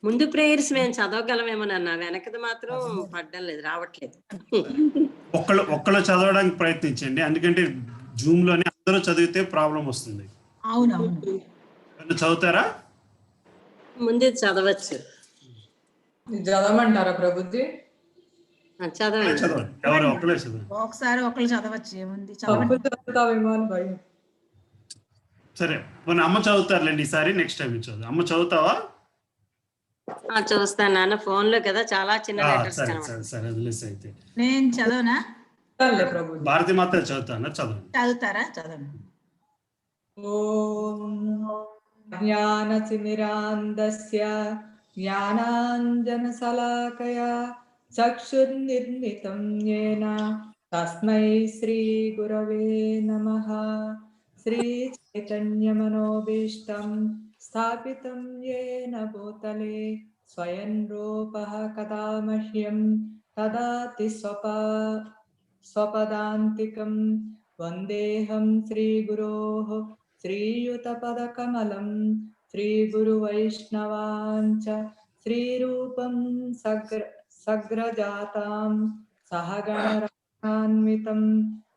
ముందు ప్రేయర్స్ మేము చదవగలమేమో నాన్న. వెనకది మాత్రం పడ్డం లేదు, రావట్లేదు. ఒక్కళ్ళు చదవడానికి ప్రయత్నించండి. ఎందుకంటే జూమ్‌లోనే అందరూ చదివితే ప్రాబ్లమ్ వస్తుంది. అవునవును. చదువుతారా? ముందు చదవచ్చు. చదవమంటారా ప్రభుజీ? చదవండి. ఎవరు ఒక్కలే చదవండి. ఒకసారి ఒకళ్ళు చదవచ్చు, ఏముంది తప్పు చదువుతావేమో అని భయం. సరే, మన అమ్మ చదువుతారులేండి ఈసారి. నెక్స్ట్ టైం చదువు. అమ్మ చదువుతావా? చూస్తాను నాన్న, ఫోన్ లో కదా చాలా చిన్న లెటర్స్ సరే కనబడతాయి. సరే సరే, వదిలేసి అయితే. నేను చదవనా? ప్రభుజీ భారతి మాత చదువుతానా? చదవండి. చదువుతారా? చదవండి. ఓం జ్ఞానతిమిరాంధస్య జ్ఞానాంజనశలాకయా చక్షుర్నిర్మితం యేన తస్మై శ్రీగురవే నమః. శ్రీచైతన్యమనోభీష్టం స్థాపితం యేన భూతలే స్వయం రూపః కదా మహ్యం దదాతి స్వపదాంతికం. వందేహం శ్రీగురోః శ్రీయుతపదకమలం శ్రీగురువైష్ణవాంచ శ్రీరూపం సగ్రజాతాం సహగణరఘునాన్వితం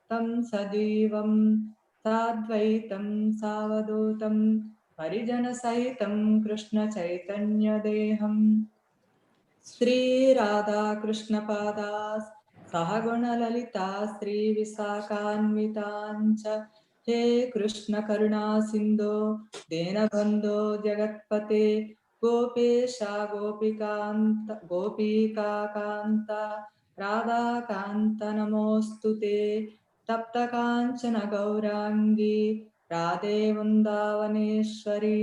తం సజీవం సాద్వైతం సావధూతం పరిజనసహితం కృష్ణ చైతన్యదేహం శ్రీరాధాకృష్ణపాదాస్ సహగుణలలితా శ్రీవిశాఖాన్వితాంచ హే కృష్ణ కరుణా సింధో దీనబంధో జగత్పతే గోపేశ గోపీకాంత రాధాకాంత నమోస్తుతే. తప్త కాంచన గౌరాంగీ రాధే వృందావనేశ్వరి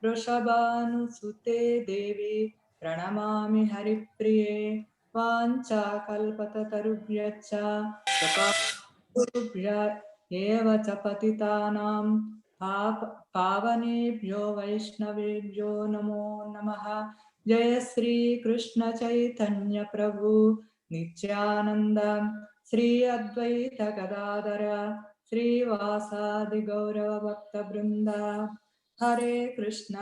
వృషభానుసుతే దేవి ప్రణమామి హరిప్రియే. వాంఛాకల్పతరుభ్యశ్చ కృపాభ్య ఏవ చ పతితానాం పావనేభ్యో వైష్ణవేభ్యో నమో నమః. జయ శ్రీ కృష్ణ చైతన్య ప్రభు నిత్యానంద శ్రీ అద్వైత గదాధర శ్రీవాసాది గౌరవ భక్త బృంద. హరే కృష్ణ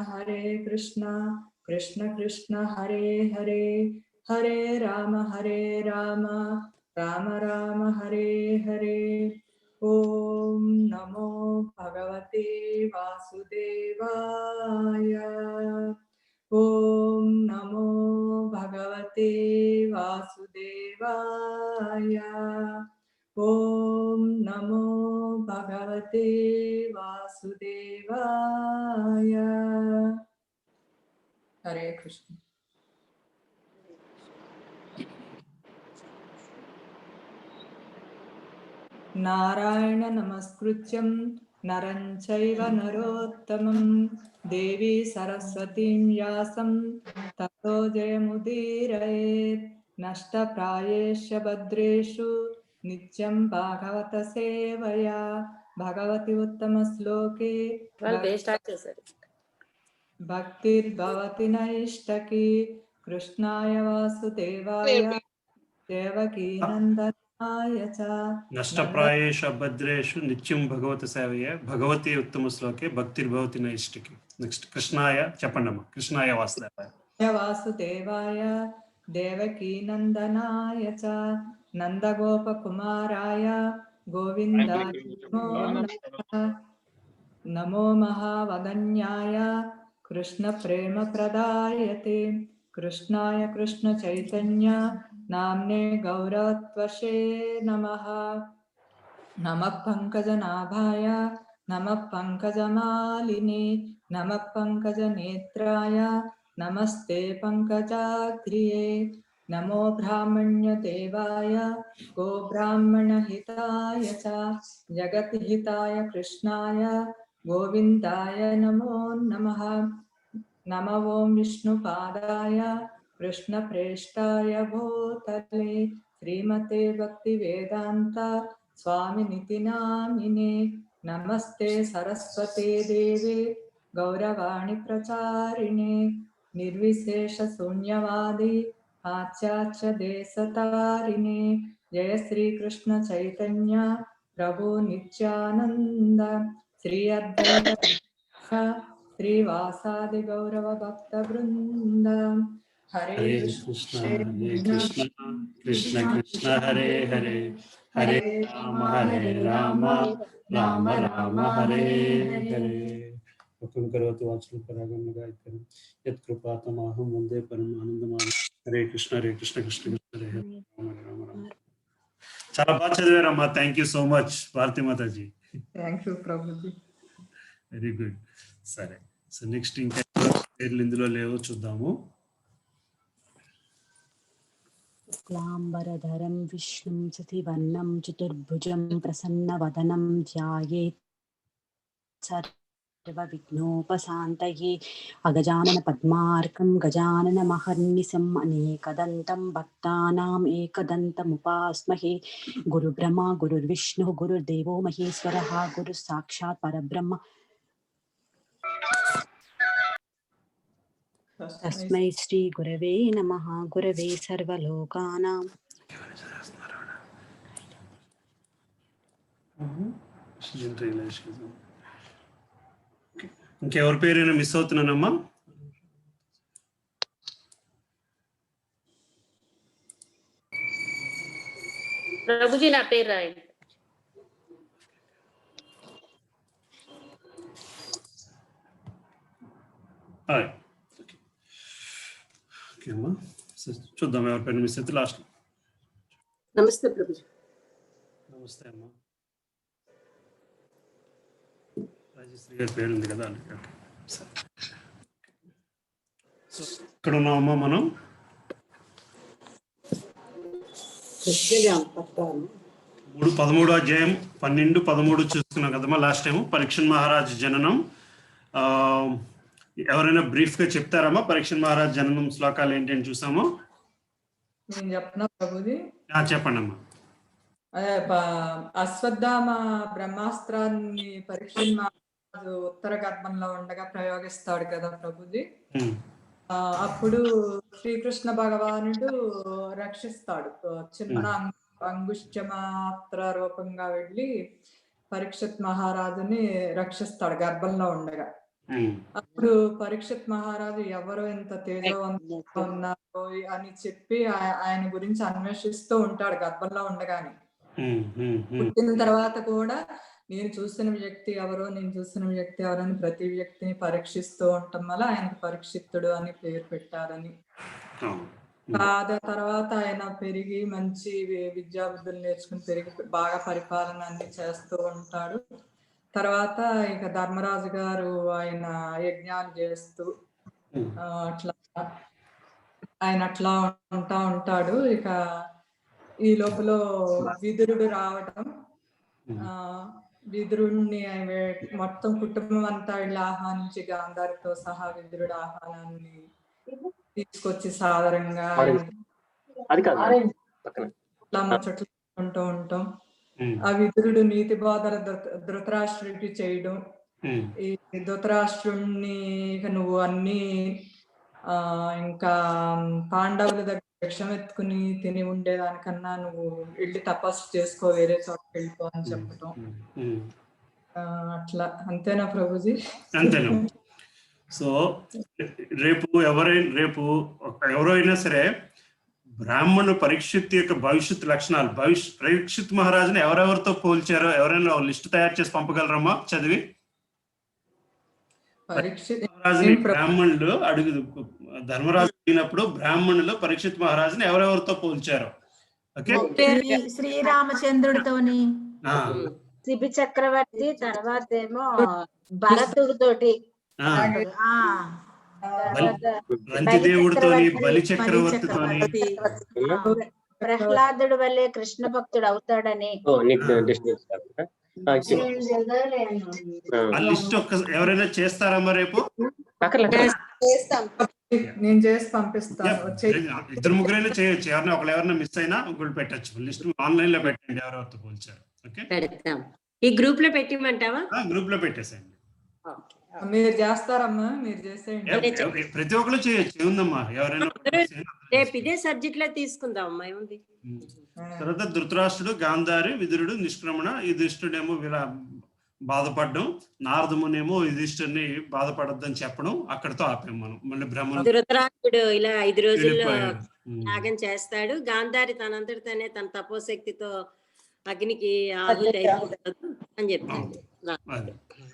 కృష్ణ కృష్ణ హరే హరే, హరే రామ రామ రామ హరే హరే. ఓం నమో భగవతే వాసుదేవాయ. ఓం నమో భగవతే వాసుదేవాయ. ఓం నమో భగవతే వాసుదేవాయ. హరే కృష్ణ. నారాయణ నమస్కృత్యం నరం చైవ నరోత్తమం దేవీ సరస్వతీం వ్యాసం తతో జయముదీరయేత్. నష్టప్రాయేష్య భద్రేషు నిత్యం భాగవత సేవయా. భగవతి ఉత్తమ శ్లోకే భక్తిర్భవతి నైష్టకి. కృష్ణాయ వాసుదేవాయ దేవకీ నందనాయ చ. నష్టప్రాయేషు భద్రేషు నిత్యం భగవత సేవయే భగవతి ఉత్తమ శ్లోకే భక్తిర్భవతి నైష్టికి. నెక్స్ట్ కృష్ణాయ చెప్పండమ్మా. కృష్ణాయ వాసుదేవాయ దేవకీ నందనాయ చ నందగోపకుమారాయ గోవిందాయ నమో మహావదన్యాయ కృష్ణ ప్రేమ ప్రదాయతే. కృష్ణాయ కృష్ణ చైతన్య నామ్నే గౌరవత్వశే నమః. నమః పంకజనాభాయ నమః పంకజమాలినే నమః పంకజనేత్రాయ నమస్తే పంకజాగ్ర్యే. నమో బ్రాహ్మణ్యదేవాయ గోబ్రాహ్మణహితాయ చ జగద్హితాయ కృష్ణాయ గోవిందాయ నమో నమః. నమ ఓం విష్ణుపాదాయ కృష్ణప్రేష్టాయ భూతలే శ్రీమతే భక్తి వేదాంత స్వామినితి నామినే. నమస్తే సరస్వతే దేవే గౌరవాణి ప్రచారిణే నిర్విశేష శూన్యవాది పాశ్చాత్య దేశతారిణే. జయ శ్రీ కృష్ణ చైతన్య ప్రభు నిత్యానంద శ్రీ అద్వైత శ్రీవాసాది గౌరవ భక్త బృంద. హరే హరే కృష్ణ కృష్ణ కృష్ణ కృష్ణ హరే హరే హరే రామ రామ రామ హరే హరే. వక్రం కరోతి వాచనం పరాగం గాయత్రం యత్ కృపాతమహం వందే పరం ఆనందమానం. హరే కృష్ణ కృష్ణ కృష్ణ హరే హరే రామ రామ రామ. చాలా బాగా చదివారమ్మా. Thank you so much Bharati Mataji. Thank you Prabhuji. Very good. సరే, సో నెక్స్ట్ ఇంకా పేర్లు ఇందులో లేవో చూద్దాము. శుక్లాంబరధరం విష్ణుం శశివర్ణం చతుర్భుజం ప్రసన్నవదనం ధ్యాయేత్ సర్వవిఘ్నోపశాంతయే. అగజానన పద్మార్కం గజానన మహర్నిశం అనేకదంతం భక్తానాం ఏకదంతముపాస్మహే. గురుబ్రహ్మ గురుర్విష్ణు గురుర్దేవో మహేశ్వరః గురుః సాక్షాత్ పరబ్రహ్మ తస్మై శ్రీ గురవే నమః. గురవే సర్వలోకానాం. ఇంకెవరి పేరైనా మిస్ అవుతున్నానమ్మా? ప్రభుజీ నా పేరు రాయండి. ఓకే అమ్మా, చూద్దాం ఎవరి పేరు మిస్ అయితే లాస్ట్. నమస్తే ప్రభుజీ. నమస్తే అమ్మా. రాజశ్రీ గారి పేరు ఉంది కదా. ఓకే, సరే. సో ఇక్కడ ఉన్నామమ్మా మనం. 13వ అధ్యాయం 12-13 చూసుకున్నాం కదమ్మా లాస్ట్ టైం. పరీక్షణ్ మహారాజ్ జననం. ఎవరైనా బ్రీఫ్ గా చెప్తారమ్మా పరీక్షణ్ మహారాజ్ జననం శ్లోకాలు ఏంటి అని చూసాము. నేను చెప్పనా ప్రభుజీ? చెప్పండి అమ్మా. అదే అశ్వత్థామ బ్రహ్మాస్త్రాన్ని పరీక్షణ్ మహారాజు ఉత్తర గర్భంలో ఉండగా ప్రయోగిస్తాడు కదా ప్రభుజీ. అప్పుడు శ్రీకృష్ణ భగవానుడు రక్షిస్తాడు. చిన్న అంగుష్ట మాత్ర రూపంగా వెళ్ళి పరీక్షిత్ మహారాజుని రక్షిస్తాడు గర్భంలో ఉండగా. అప్పుడు పరీక్షిత్ మహారాజు ఎవరో ఇంత తేజవంతంగా ఉన్నారు అని చెప్పి ఆయన గురించి అన్వేషిస్తూ ఉంటాడు గర్భంలో ఉండగానే. పుట్టిన తర్వాత కూడా నేను చూసిన వ్యక్తి ఎవరో అని ప్రతి వ్యక్తిని పరీక్షిస్తూ ఉండటం వల్ల ఆయనకు పరీక్షిత్తుడు అని పేరు పెట్టారని. తర్వాత ఆయన పెరిగి మంచి విద్యాబుద్ధులు నేర్చుకుని పెరిగి బాగా పరిపాలన అన్ని చేస్తూ ఉంటాడు. తర్వాత ఇక ధర్మరాజు గారు ఆయన యజ్ఞాలు చేస్తూ అట్లా ఉంటాడు. ఇక ఈ లోపల విదురుడు రావటం, విదురుణ్ణి మొత్తం కుటుంబం అంతా వెళ్ళి ఆహ్వానించి గాంధారితో సహా విదురుడు ఆహ్వానాన్ని తీసుకొచ్చి సాదరంగా ముచ్చట్లు ఉంటాం. ఆ విదురుడు నీతి బోధన ధృతరాష్ట్రుడికి చేయడం. ఈ ధృతరాష్ట్రుణ్ణి ఇక నువ్వు అన్ని ఇంకా పాండవుల దగ్గర విషం ఎత్తుకుని తిని ఉండేదానికన్నా నువ్వు వెళ్ళి తపస్సు చేసుకో, వేరే చోటకి వెళ్ళిపో అని చెప్పటం. అట్లా అంతేనా ప్రభుజీ? అంతేనా. సో రేపు ఎవరో అయినా సరే బ్రాహ్మణుడు పరీక్షిత్ యొక్క భవిష్యత్ లక్షణాలు, పరీక్షిత్ మహారాజుని ఎవరెవరితో పోల్చారో ఎవరైనా లిస్ట్ తయారు చేసి పంపగలరమ్మా చదివి? మహారాజుని బ్రాహ్మణులు ధర్మరాజు అయినప్పుడు బ్రాహ్మణులు పరీక్షిత్ మహారాజుని ఎవరెవరితో పోల్చారో. ఓకే, శ్రీరామచంద్రుడితోని, శిబి చక్రవర్తి, తర్వాత ఏమో భరతుడి తోటి, రంతిదేవుడితోని, బలి చక్రవర్తితోని, ప్రహ్లాదుడు వల్లే కృష్ణ భక్తుడు అవుతాడని ఆ లిస్ట్ ఎవరైనా చేస్తారమ్మా రేపు? నేను చేసి పంపిస్తాను. 2-3 చేయొచ్చు. ఎవరైనా మిస్ అయినా ఇంకోటి పెట్టచ్చు. లిస్ట్ ఆన్లైన్ లో పెట్టండి ఎవరెవరితో పోల్చారు. ఓకే, పెడతాం. ఈ గ్రూప్ లో పెట్టిమంటావా? గ్రూప్ లో పెట్టేసేయండి. మీరు చేస్తారమ్మా, మీరు చేసేయండి. ప్రతి ఒక్కరు చేయొచ్చు, ఏముందమ్మా. ఎవరైనా రేపు ఇదే సబ్జెక్ట్ లో తీసుకుందాం అమ్మా, ఏముంది. తర్వాత ధృతరాష్ట్రుడు, గాంధారి, విదురుడు, నిష్క్రమణ, యుధిష్ఠుడేమో బాధపడడం, నారదమునేమో యుధిష్ఠిరుని బాధపడొద్దని చెప్పడం, అక్కడితో ఆపాం మనం. మళ్ళీ బ్రహ్మ ధృతరాష్ట్రుడు ఇలా 5 రోజుల్లో వెళ్ళిపోయాడు. యాగం చేస్తాడు. గాంధారి తనంతట తనే తన తపోశక్తితో అగ్నికి ఆహుతి అయిపోతుంది అని చెప్తాడు. అది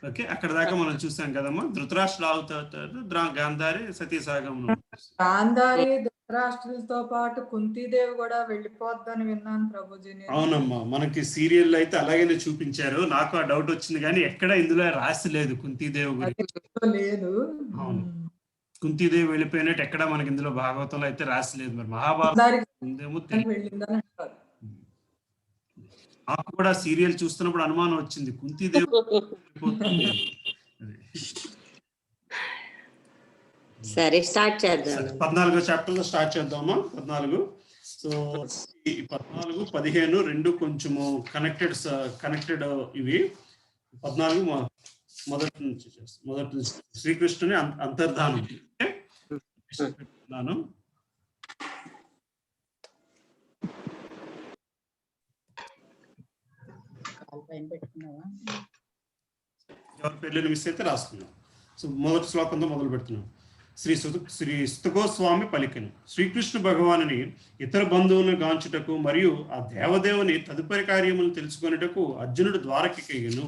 ఓకే, అక్కడ దాకా మనం చూసాం కదమ్మా. ధృతరాష్ట్రుడు ఆవుతాడు, గాంధారి సతీసాగమనం. గాంధారి ధృతరాష్ట్రులతో పాటు కుంతీదేవి కూడా వెళ్ళిపోద్దని విన్నాను ప్రభుజీ. అవునమ్మా, మనకి సీరియల్ అయితే అలాగనే చూపించారు. నాకు ఆ డౌట్ వచ్చింది, కానీ ఎక్కడ ఇందులో రాసి లేదు కుంతీదేవి గురించి. లేదు. అవును, కుంతీదేవి వెళ్ళిపోయినట్టు ఎక్కడ మనకి ఇందులో భాగవతంలో అయితే రాసి లేదు. మరి మహాభారతం వెళ్ళిందని అంటారు. నాకు కూడా సీరియల్ చూస్తున్నప్పుడు అనుమానం వచ్చింది, కుంతీదేవి వెళ్ళిపోతుంది. సరే స్టార్ట్ చేద్దాం. 14వ చాప్టర్ లో స్టార్ట్ చేద్దామా. 14. సో ఈ 14, 15 రెండు కొంచెము కనెక్టెడ్ ఇవి. 14 మొదటి నుంచి శ్రీకృష్ణుని అంతర్ధానం. ఎవరి పేర్లను మిస్ అయితే రాసుకున్నాం. సో మొదటి శ్లోకంతో మొదలు పెడుతున్నాం. శ్రీ స్తుగోస్వామి పలికెను, శ్రీకృష్ణ భగవానుని ఇతర బంధువులను గాంచుటకు మరియు ఆ దేవదేవుని తదుపరి కార్యములు తెలుసుకొనుటకు అర్జునుడు ద్వారకెక్కెను.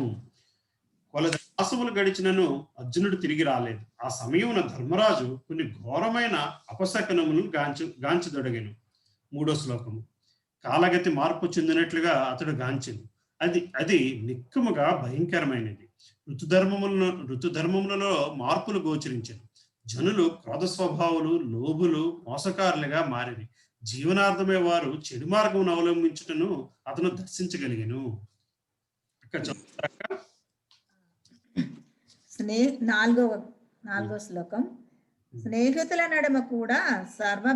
కొలది మాసములు గడిచినను అర్జునుడు తిరిగి రాలేదు. ఆ సమయమున ధర్మరాజు కొన్ని ఘోరమైన అపశకనములను గాంచదొడగెను. 3వ శ్లోకము. కాలగతి మార్పు చెందినట్లుగా అతడు గాంచెను. అది నిక్కముగా భయంకరమైనది. ఋతుధర్మములలో మార్పులు గోచరించెను. జనులు క్రోధ స్వభావులు, లోభులు, మోసకారులుగా మారిరి. జీవనార్థమే వారు చెడు మార్గమును అవలంబించుటను అతను దర్శించగలిగెను. నాలుగో శ్లోకం. స్నేహితుల నడుమ కూడా సర్వ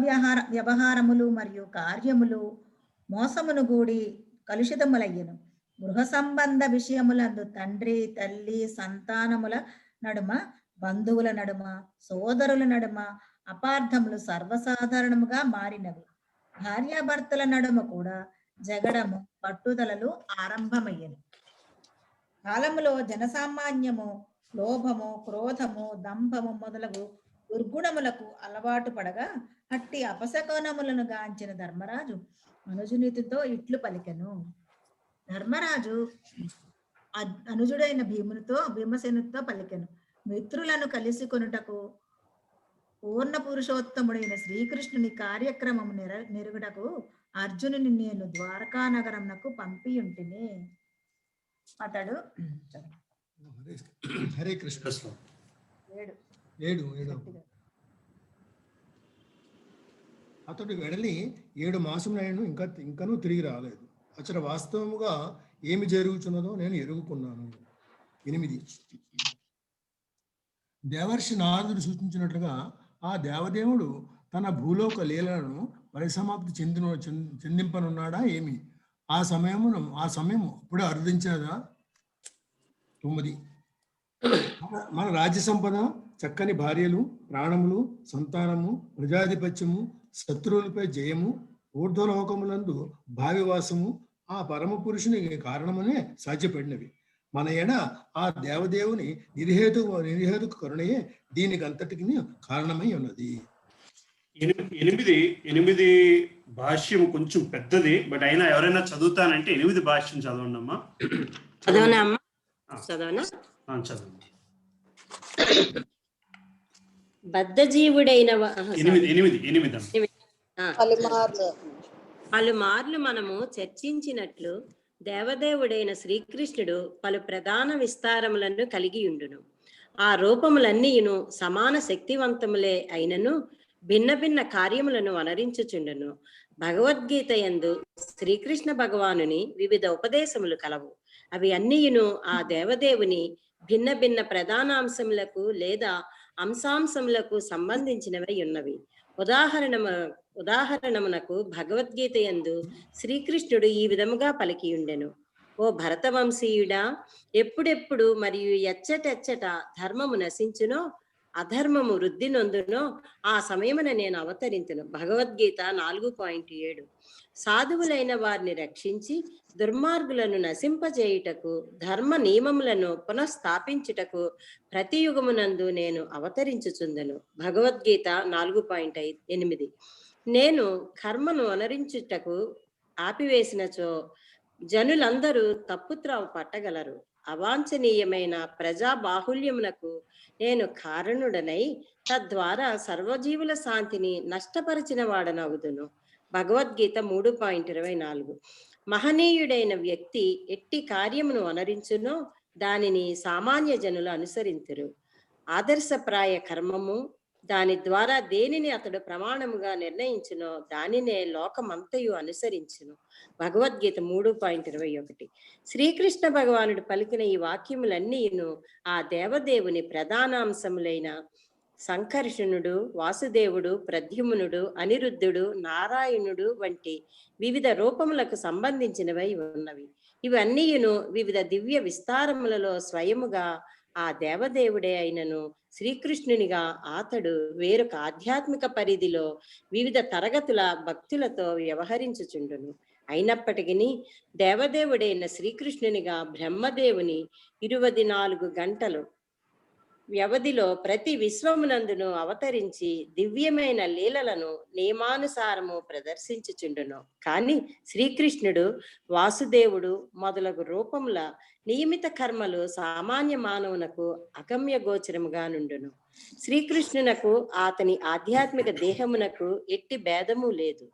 వ్యవహారములు మరియు కార్యములు మోసమును గూడి కలుషితములయ్యను. గృహ సంబంధ విషయములందు తండ్రి, తల్లి, సంతానముల నడుమ, బంధువుల నడుమ, సోదరుల నడుమ అపార్థములు సర్వసాధారణముగా మారినవి. భార్యాభర్తల నడుమ కూడా జగడము, పట్టుదలలు ఆరంభమయ్యను. కాలములో జనసామాన్యము లోభము, క్రోధము, దంభము మొదలగు దుర్గుణములకు అలవాటు పడగా అట్టి అపశకనములను గాంచిన ధర్మరాజు అనుజునితితో ఇట్లు పలికెను. ధర్మరాజు అనుజుడైన భీమసేనుతో పలికెను. మిత్రులను కలిసి కొనుటకు పూర్ణ పురుషోత్తముడైన శ్రీకృష్ణుని కార్యక్రమము నెరుగుటకు అర్జునుని నేను ద్వారకా నగరమునకు పంపియుంటిని. అతడు హరే కృష్ణ. 7 అతడు వెడలి 7 మాసములైనను ఇంకనూ తిరిగి రాలేదు. అతడు వాస్తవముగా ఏమి జరుగుతున్నదో నేను ఎరుగుకున్నాను. 8 దేవర్షి నారదుడు సూచించినట్లుగా ఆ దేవదేవుడు తన భూలోక లీలను పరిసమాప్తి చెందింపనున్నాడా ఏమి? ఆ సమయం ఇప్పుడే అర్థించినదా? 9 మన రాజ్య సంపద, చక్కని భార్యలు, ప్రాణములు, సంతానము, ప్రజాధిపత్యము, శత్రువులపై జయము, ఊర్ధ్వలోకములందు భావివాసము ఆ పరమ పురుషుని కారణమనే సాధ్యపడినవి. మన ఎడ ఆ దేవదేవుని నిర్హేతుక కరుణయే దీనికి అంతటికి కారణమై ఉన్నది. 8 భాష్యం కొంచెం పెద్దది, బట్ అయినా ఎవరైనా చదువుతానంటే 8 భాష్యం చదవండి అమ్మా. చదవండి. బద్ధజీవుడైన 8 పలుమార్లు మనము చర్చించినట్లు దేవదేవుడైన శ్రీకృష్ణుడు పలు ప్రధాన విస్తారములను కలిగి ఉండును. ఆ రూపములన్నీయును సమాన శక్తివంతములే అయినను భిన్న భిన్న కార్యములను వనరించుచుండును. భగవద్గీత యందు శ్రీకృష్ణ భగవానుని వివిధ ఉపదేశములు కలవు. అవి అన్నీయును ఆ దేవదేవుని భిన్న భిన్న ప్రధానాంశములకు లేదా అంశాంశములకు సంబంధించినవై ఉన్నవి. ఉదాహరణమునకు భగవద్గీత యందు శ్రీకృష్ణుడు ఈ విధముగా పలికి ఉండెను. ఓ భరతవంశీయుడా, ఎప్పుడెప్పుడు మరియు ఎచ్చటెచ్చట ధర్మము నశించునో అధర్మము వృద్ధి నొందునో ఆ సమయమున నేను అవతరింతును. భగవద్గీత 4.7. సాధువులైన వారిని రక్షించి దుర్మార్గులను నశింపజేయుటకు ధర్మ నియమములను పునఃస్థాపించుటకు ప్రతి యుగమునందు నేను అవతరించుచుందును. భగవద్గీత 4.8. నేను కర్మను అనరించుటకు ఆపివేసినచో జనులందరూ తప్పుత్రావ పట్టగలరు. అవాంఛనీయమైన ప్రజా బాహుల్యమునకు నేను కారణుడనై తద్వారా సర్వజీవుల శాంతిని నష్టపరిచిన వాడనవుదును. భగవద్గీత 3.24. మహనీయుడైన వ్యక్తి ఎట్టి కార్యమును అనరించునో దానిని సామాన్య జనులు అనుసరింతురు. ఆదర్శప్రాయ కర్మము దాని ద్వారా దేనిని అతడు ప్రమాణముగా నిర్ణయించునో దానినే లోకమంతయు అనుసరించును. భగవద్గీత 3.21. శ్రీకృష్ణ భగవానుడు పలికిన ఈ వాక్యములన్నీను ఆ దేవదేవుని ప్రధానాంశములైన సంకర్షణుడు, వాసుదేవుడు, ప్రద్యుమ్నుడు, అనిరుద్ధుడు, నారాయణుడు వంటి వివిధ రూపములకు సంబంధించినవై ఉన్నవి. ఇవన్నీయును వివిధ దివ్య విస్తారములలో స్వయముగా ఆ దేవదేవుడే అయినను శ్రీకృష్ణునిగా అతడు వేరొక ఆధ్యాత్మిక పరిధిలో వివిధ తరగతుల భక్తులతో వ్యవహరించుచుండును. అయినప్పటికీ దేవదేవుడైన శ్రీకృష్ణునిగా బ్రహ్మదేవుని 24 గంటలు వ్యవధిలో ప్రతి విశ్వమునందును అవతరించి దివ్యమైన లీలలను నియమానుసారము ప్రదర్శించుచుండును. కాని శ్రీకృష్ణుడు, వాసుదేవుడు మొదలగు రూపముల నియమిత కర్మలు సామాన్య మానవునకు అగమ్య గోచరముగా నుండును. శ్రీకృష్ణునకు అతని ఆధ్యాత్మిక దేహమునకు ఎట్టి భేదము లేదు.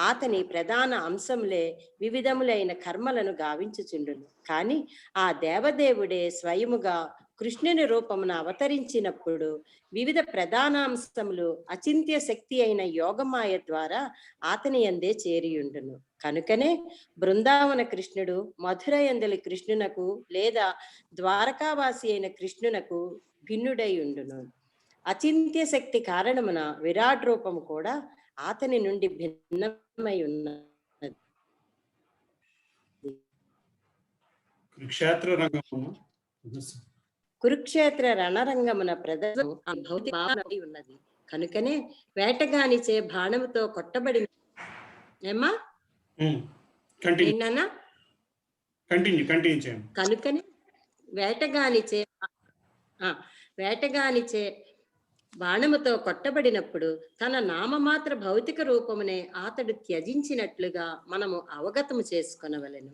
అతని ప్రధాన అంశములే వివిధములైన కర్మలను గావించుచుండును. కాని ఆ దేవదేవుడే స్వయముగా కృష్ణుని రూపమున అవతరించినప్పుడు వివిధ ప్రధానాంశములు అచింత్య శక్తి అయిన యోగమాయ ద్వారా అతని యందే చేరియుండును. కనుకనే బృందావన కృష్ణుడు మధుర యందలి కృష్ణునకు లేదా ద్వారకావాసి అయిన కృష్ణునకు భిన్నుడై ఉండును. అచింత్య శక్తి కారణమున విరాట్ రూపము కూడా అతని నుండి భిన్నమై ఉన్నది. కురుక్షేత్ర రణరంగమున ప్రదర్శన భౌతిక ఉన్నది. కనుకనే వేటగానిచే బాణముతో కొట్టబడి ఏమా ఏంటన్నా కనుకనే వేటగానిచే బాణముతో కొట్టబడినప్పుడు తన నామమాత్ర భౌతిక రూపమునే అతడు త్యజించినట్లుగా మనము అవగతము చేసుకొనవలెను.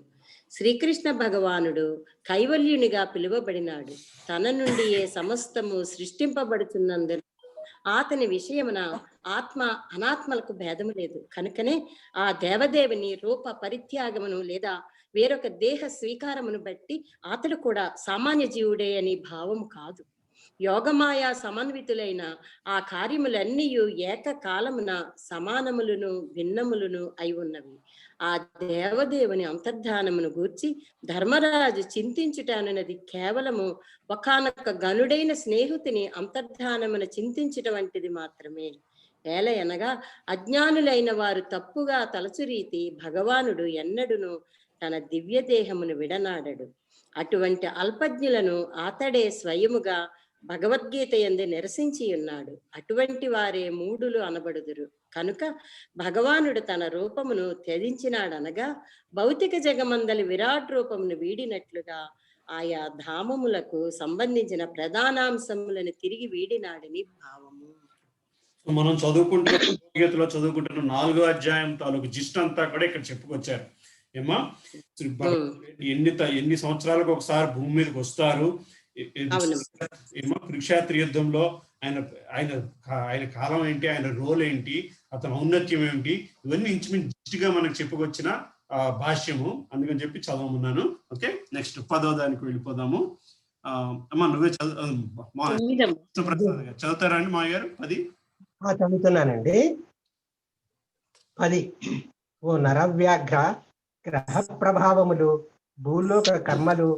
శ్రీకృష్ణ భగవానుడు కైవల్యునిగా పిలువబడినాడు. తన నుండి ఏ సమస్తము సృష్టింపబడుతున్నందున అతని విషయమున ఆత్మ అనాత్మలకు భేదము లేదు. కనుకనే ఆ దేవదేవుని రూప పరిత్యాగమును లేదా వేరొక దేహ స్వీకారమును బట్టి అతడు కూడా సామాన్య జీవుడే అని భావము కాదు. యోగమాయా సమన్వితులైన ఆ కార్యములన్నీ ఏకకాలమున సమానములను భిన్నములను అయి ఉన్నవి. ఆ దేవదేవుని అంతర్ధానమును గూర్చి ధర్మరాజు చింతించుటనున్నది కేవలము ఒకానొక గనుడైన స్నేహితుని అంతర్ధానమును చింతించుట వంటిది మాత్రమే. ఏలయనగా అజ్ఞానులైన వారు తప్పుగా తలచురీతి భగవానుడు ఎన్నడును తన దివ్య దేహమును విడనాడడు. అటువంటి అల్పజ్ఞులను అతడే స్వయముగా భగవద్గీత యందు నిరసించి ఉన్నాడు. అటువంటి వారే మూఢులు అనబడుదురు. కనుక భగవానుడు తన రూపమును త్యజించినాడనగా భౌతిక జగమందలి విరాట్ రూపమును వీడినట్లుగా ఆయా ధామములకు సంబంధించిన ప్రధానాంశములను తిరిగి వీడినాడని భావము. మనం చదువుకుంటున్న 4వ అధ్యాయం తాలూకు జిస్ట్ అంతా కూడా ఇక్కడ చెప్పుకొచ్చారు. ఏమా ఎన్ని సంవత్సరాలకు ఒకసారి భూమి మీదకి వస్తారు, ఏమో కురుక్షేత్ర యుద్ధంలో ఆయన కాలం ఏంటి, ఆయన రోల్ ఏంటి, అతని ఔన్నత్యం ఏంటి, ఇవన్నీ ఇంచుమించుగా మనకు చెప్పుకొచ్చిన భాష్యము. అందుకని చెప్పి చదవమన్నాను. ఓకే, నెక్స్ట్ 10వ దానికి వెళ్ళిపోదాము. అమ్మా నువ్వే చదువుతారా అండి మా గారు? 10 చదువుతున్నానండి. 10. ఓ నరవ్యాఘ్ర, గ్రహ ప్రభావములు, భూలోక కర్మలు,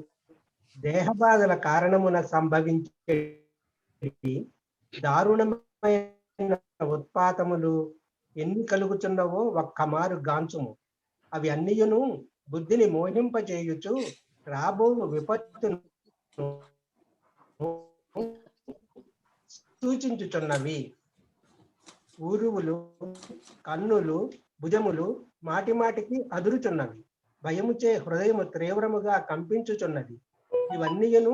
దేహబాధల కారణమున సంభవించే దారుణమైన ఉత్పాతములు ఎన్ని కలుగుచున్నవో ఒక్కమారు గాంచుము. అవి అన్నియును బుద్ధిని మోహింపచేయుచు రాబో విపత్తును సూచించుచున్నవి. ఊరువులు, కన్నులు, భుజములు మాటిమాటికి అదురుచున్నవి. భయముచే హృదయము తీవ్రముగా కంపించుచున్నది. ఇవన్నీయును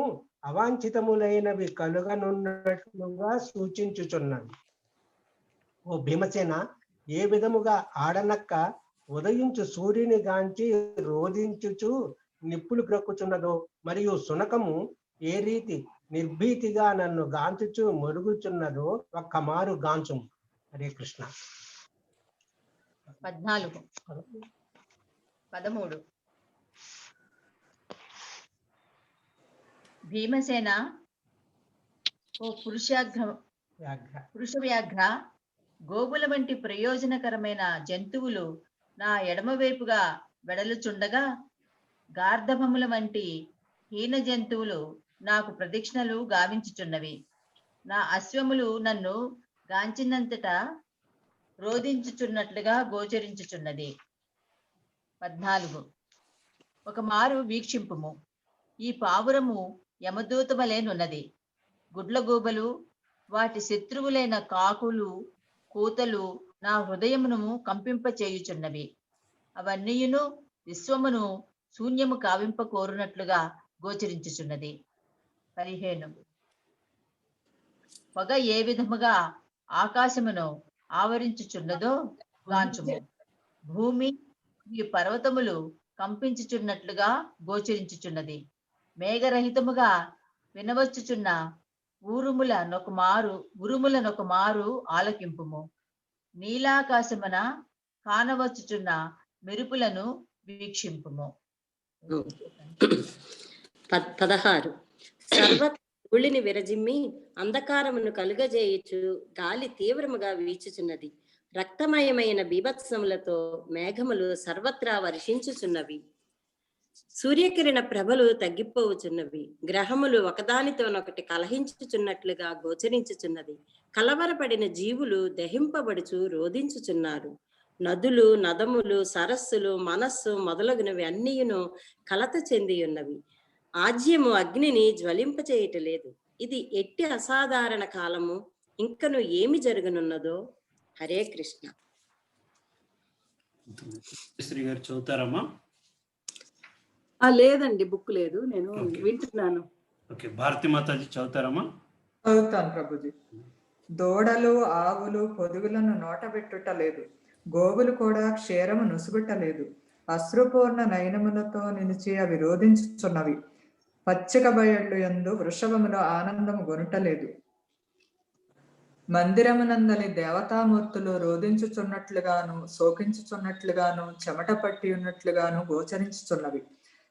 అవాంఛితములైనవి కలుగనున్నట్లుగా సూచించుచున్నవి. ఓ భీమసేన, ఏ విధముగా ఆడనక్క ఉదయించు సూర్యుని గాంచి రోధించుచు నిప్పులు గ్రక్కుచున్నదో, మరియు సునకము ఏ రీతి నిర్భీతిగా నన్ను గాంచుచు మరుగుచున్నదో ఒక్క మారు గాంచుము. హరే కృష్ణ. 14, 13. భీమసేన, ఓ పురుష వ్యాఘ్ర, గోగుల వంటి ప్రయోజనకరమైన జంతువులు నా ఎడమవైపుగా వెడలుచుండగా, గార్ధభముల వంటి హీన జంతువులు నాకు ప్రదక్షిణలు గావించుచున్నవి. నా అశ్వములు నన్ను గాంచినంతటా రోధించుచున్నట్లుగా గోచరించుచున్నది. 14. ఒక మారు వీక్షింపుము. ఈ పావురము యమదూత వలెనున్నది. గుడ్లగూబలు, వాటి శత్రువులైన కాకులు, కూతలు నా హృదయమును కంపింపచేయుచున్నవి. అవన్నీయును విశ్వమును శూన్యము కావింప కోరునట్లుగా గోచరించుచున్నది. 15. పొగ ఏ విధముగా ఆకాశమును ఆవరించుచున్నదో గాంచుము. భూమి ఈ పర్వతములు కంపించుచున్నట్లుగా గోచరించుచున్నది. మేఘరహితముగా వినవచ్చుచున్న ఉరుములనొక మారు ఆలకింపుము. నీలాకాశమున కానవచ్చుచున్న మెరుపులను వీక్షింపుము. 16. ధూళిని విరజిమ్మి అంధకారమును కలుగజేయుచు గాలి తీవ్రముగా వీచుచున్నది. రక్తమయమైన బీభత్సములతో మేఘములు సర్వత్రా వర్షించుచున్నవి. సూర్యకిరణ ప్రభలు తగ్గిపోవుచున్నవి. గ్రహములు ఒకదానితోనొకటి కలహించుచున్నట్లుగా గోచరించుచున్నది. కలవరపడిన జీవులు దహింపబడుచు రోధించుచున్నారు. నదులు, నదములు, సరస్సులు, మనస్సు మొదలగునవి అన్నీయును కలత చెంది ఉన్నవి. ఆజ్యము అగ్నిని జ్వలింపచేయటలేదు. ఇది ఎట్టి అసాధారణ కాలము. ఇంకను ఏమి జరగనున్నదో. హరే కృష్ణ. శ్రీ గారు చదువుతారమ్మా? లేదండి, బుక్ లేదు, నేను వింటున్నాను. ఓకే, భారతి మాతాజీ చదువుతారమ్మా? చదువుతాను ప్రభుజీ. దూడలు, ఆవులు పొదుగులను నోటబెట్టుటలేదు. గోవులు కూడా క్షీరము నుసుగుటలేదు. అశ్రుపూర్ణ నయనములతో నిలిచి అవి రోధించుచున్నవి. పచ్చిక బయళ్ళు యందు వృషభములో ఆనందము గొనుటలేదు. మందిరమునందలి దేవతామూర్తులు రోధించుచున్నట్లుగాను, శోకించుచున్నట్లుగాను, చెమట పట్టి ఉన్నట్లుగాను గోచరించుచున్నవి.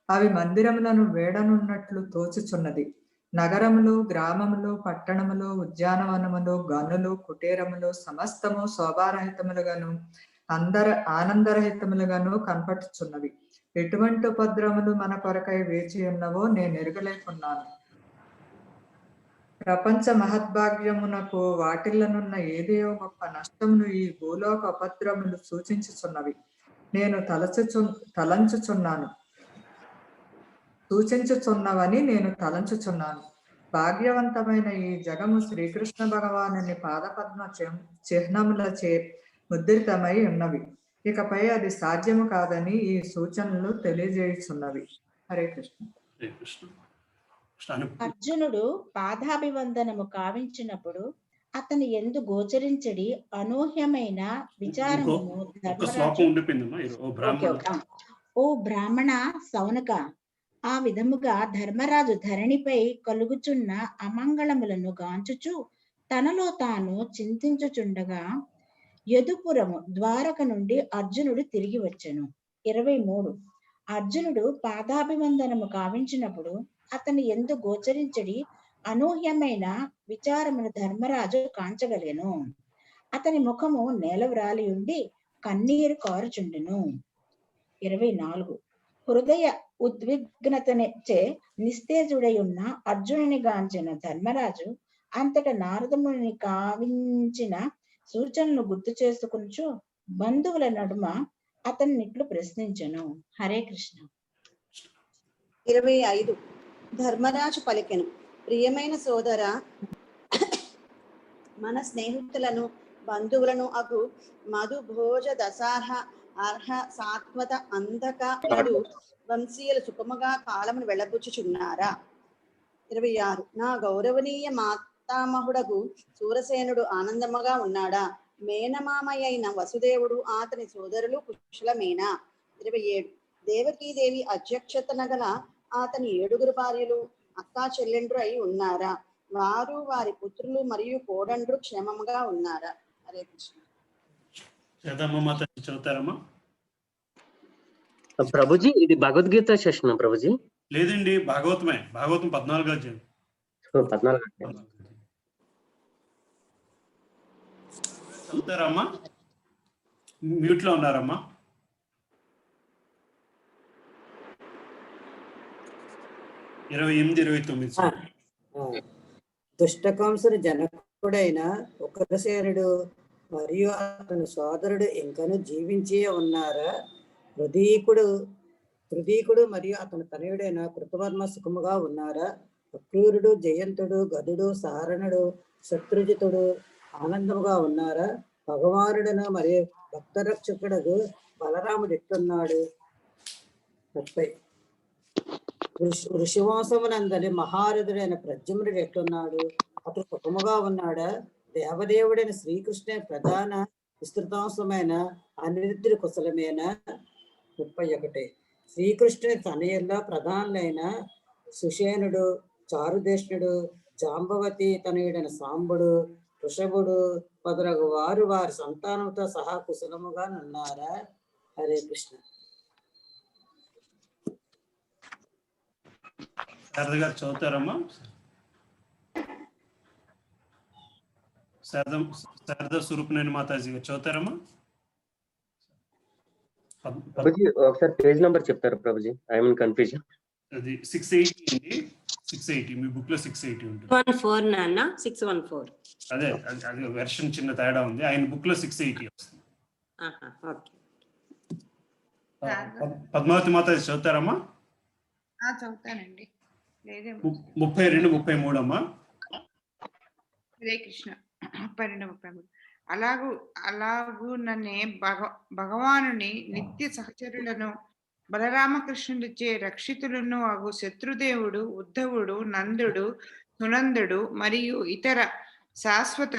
అవి మందిరములను వేడనున్నట్లు తోచుచున్నది. నగరములు, గ్రామములు, పట్టణములు, ఉద్యానవనములు, గనులు, కుటీరములు సమస్తము శోభారహితములుగాను ఆనందరహితములుగాను కనపట్టుచున్నవి. ఎటువంటి ఉపద్రవములు మన కొరకై వేచి ఉన్నవో నేను ఎరుగలేకున్నాను. ప్రపంచ మహద్భాగ్యమునకు వాటిల్లనున్న ఏదేయో గొప్ప నష్టమును ఈ భూలోక ఉపద్రవములు సూచించుచున్నవి. నేను సూచించుచున్నవని నేను తలంచుచున్నాను. భాగ్యవంతమైన ఈ జగము శ్రీకృష్ణ భగవానుని పాదపద్మ చిహ్నములచే ముద్రితమై ఉన్నవి. ఇకపై అది సాధ్యము కాదని ఈ సూచనలు తెలియజేయుచున్నవి. హరే కృష్ణ. అర్జునుడు పాదాభివందనము కావించినప్పుడు అతని యందు గోచరించడి అనూహ్యమైన విచారమును ఓ బ్రాహ్మణ సౌనక, ఆ విధముగా ధర్మరాజు ధరణిపై కలుగుచున్న అమంగళములను గాంచుచు తనలో తాను చింతించుచుండగా యదుపురము ద్వారక నుండి అర్జునుడు తిరిగి వచ్చెను. 23. అర్జునుడు పాదాభివందనము కావించినప్పుడు అతని యందు గోచరించడి అనూహ్యమైన విచారమును ధర్మరాజు కాంచగలిగెను. అతని ముఖము నేలవ్రాలి ఉండి కన్నీరు కారుచుండెను. 24. హృదయ ఉద్విగ్నతనిచ్చే నిస్తేజుడై ఉన్న అర్జునుని గాంచిన ధర్మరాజు అంతట నారదముని కావించిన సూచనలు గుర్తు చేసుకుంటూ బంధువుల నడుమ అతన్నిట్లు ప్రశ్నించెను. హరే కృష్ణ. 25. ధర్మరాజు పలికెను, ప్రియమైన సోదర, మన స్నేహితులను బంధువులను అగు మధు భోజ దశార్హ అర్హ సాత్వత అంధక మధు వంశీయులు సుఖముగా కాలమును వెళ్ళబుచ్చుచున్నారా. 26. నా గౌరవనీయ మాతామహుడగు సూరసేనుడు ఆనందముగా ఉన్నాడా. మేనమామయ్య అయిన వసుదేవుడు అతని సోదరులు కుశలమేనా. 27. దేవకీదేవి అధ్యక్షతన గల అతని 7 భార్యలు అక్కా చెల్లెండ్రు అయి ఉన్నారా. వారు వారి పుత్రులు మరియు కోడండ్రు క్షేమముగా ఉన్నారా. హరే కృష్ణ. చదువుతారమ్మా. ప్రభుజీ ఇది భగవద్గీత సెషన్ ప్రభుజీ? లేదండి, భాగవతమే. భాగవతం 14 అధ్యాయం. 14 చదువుతారమ్మా? మ్యూట్ లో ఉన్నారమ్మా. ఇరవై 29. దుష్టకంసుని జనకుడైన ఉగ్రసేనుడు మరియు అతని సోదరుడు ఇంకను జీవించి ఉన్నారా. హృదీకుడు మరియు అతని తనయుడైన కృతవర్మ సుఖముగా ఉన్నారా. అక్రూరుడు, జయంతుడు, గదుడు, సారణుడు, శత్రుజితుడు ఆనందముగా ఉన్నారా. భగవానుడును మరియు భక్తరక్షకుడు బలరాముడు ఎట్టున్నాడు. 30. ఋషివంశమునందరి మహారథుడైన ప్రద్యుమ్నుడు ఎట్టున్నాడు. అతడు సుఖముగా ఉన్నాడా. దేవదేవుడైన శ్రీకృష్ణ ప్రధాన విస్తృతాంశమైన అనిరుద్ధుడి కుశలమేనా. 31. శ్రీకృష్ణుని తనయుల్లో ప్రధానులైన సుషేనుడు, చారుదేష్ణుడు, జాంబవతి తనయుడైన సాంబుడు, వృషభుడు మొదలగు వారు వారి సంతానంతో సహా కుశలముగా ఉన్నారా. హరే కృష్ణ. శారద గారు చదువుతారమ్మా. శారద స్వరూపనేని మాతాజీ గారు చదువుతారమ్మా. ప్రభుజీ ఒకసారి పేజ్ నంబర్ చెప్తారు ప్రభుజీ? I'm in confusion. అది 680 అండి. 680 మీ బుక్ లో 680 ఉంటుంది. 614 నాన్న. 614. అదే అది వెర్షన్ చిన్న తేడా ఉంది. ఆయన బుక్ లో 680 వస్తుంది. ఓకే. పద్మావతి మాతాజీ చదువుతారమ్మా. చదువుతానండి. 32, 33 అమ్మా. హరే కృష్ణ. 32, 33. అలాగుననే భగవానుని నిత్య సహచరులను బలరామకృష్ణుడిచే రక్షితులను అగు శత్రుదేవుడు, ఉద్ధవుడు, నందుడు, సునందుడు మరియు ఇతర శాశ్వత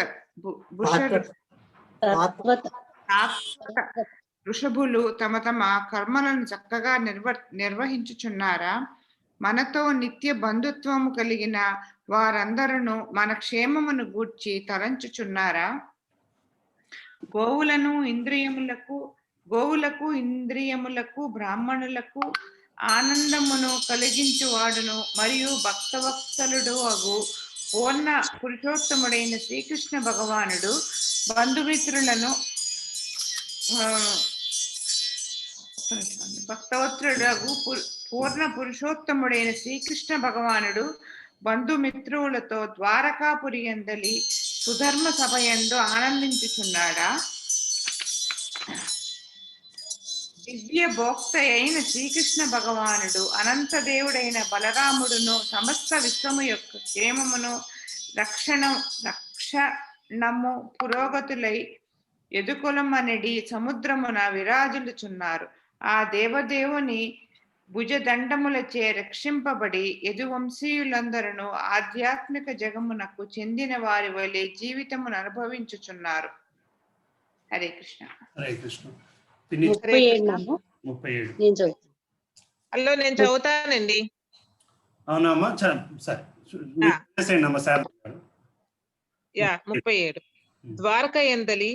వృషభులు తమ తమ కర్మలను చక్కగా నిర్వహించుచున్నారా. మనతో నిత్య బంధుత్వము కలిగిన వారందరూ మన క్షేమమును గూర్చి తలంచుచున్నారా. గోవులకు ఇంద్రియములకు బ్రాహ్మణులకు ఆనందమును కలిగించువాడును మరియు భక్తవత్సలుడు అగు పూర్ణ పురుషోత్తముడైన శ్రీకృష్ణ భగవానుడు బంధుమిత్రులను భక్తవత్సలుడు పూర్ణ పురుషోత్తముడైన శ్రీకృష్ణ భగవానుడు బంధుమిత్రులతో ద్వారకాపురి యందలి సుధర్మ సభయందు ఆనందించుచున్నాడా. దివ్య భోక్త అయిన శ్రీకృష్ణ భగవానుడు అనంతదేవుడైన బలరాముడును సమస్త విశ్వము యొక్క క్షేమమును రక్షణము పురోగతులై ఎదుకొలమనడి సముద్రమున విరాజులుచున్నారు. ఆ దేవదేవుని భుజదండములచే రక్షింపబడి యదువంశీయులందరూ ఆధ్యాత్మిక జగమునకు చెందిన వారి వలె జీవితమును అనుభవించుచున్నారు. హరే కృష్ణ. హరే కృష్ణ. 37. హలో, నేను చదువుతానండి. అవునమ్మా. సరే 37. ద్వారక యందలి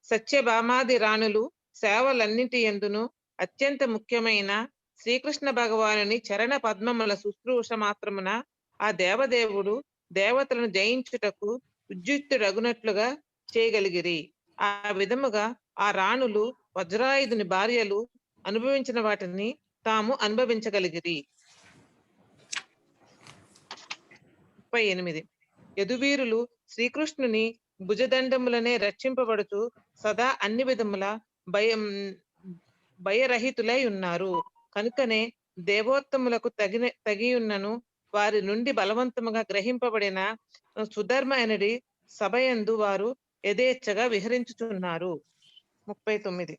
సత్యభామాది రాణులు సేవలన్నిటి యందును అత్యంత ముఖ్యమైన శ్రీకృష్ణ భగవానుని చరణ పద్మముల శుశ్రూష మాత్రమున ఆ దేవదేవుడు దేవతలను జయించుటకు ఉద్యుక్తుడగునట్లుగా చేయగలిగిరి. ఆ విధముగా ఆ రాణులు వజ్రాయుధుని భార్యలు అనుభవించిన వాటిని తాము అనుభవించగలిగిరి. 38. యదువీరులు శ్రీకృష్ణుని భుజదండములనే రక్షింపబడుతూ సదా అన్ని విధముల భయరహితులై ఉన్నారు. కనుకనే దేవోత్తములకు తగియున్నను వారి నుండి బలవంతముగా గ్రహింపబడిన సుధర్మ అనడి సభయందు వారు యథేచ్ఛగా విహరించుచున్నారు. 39.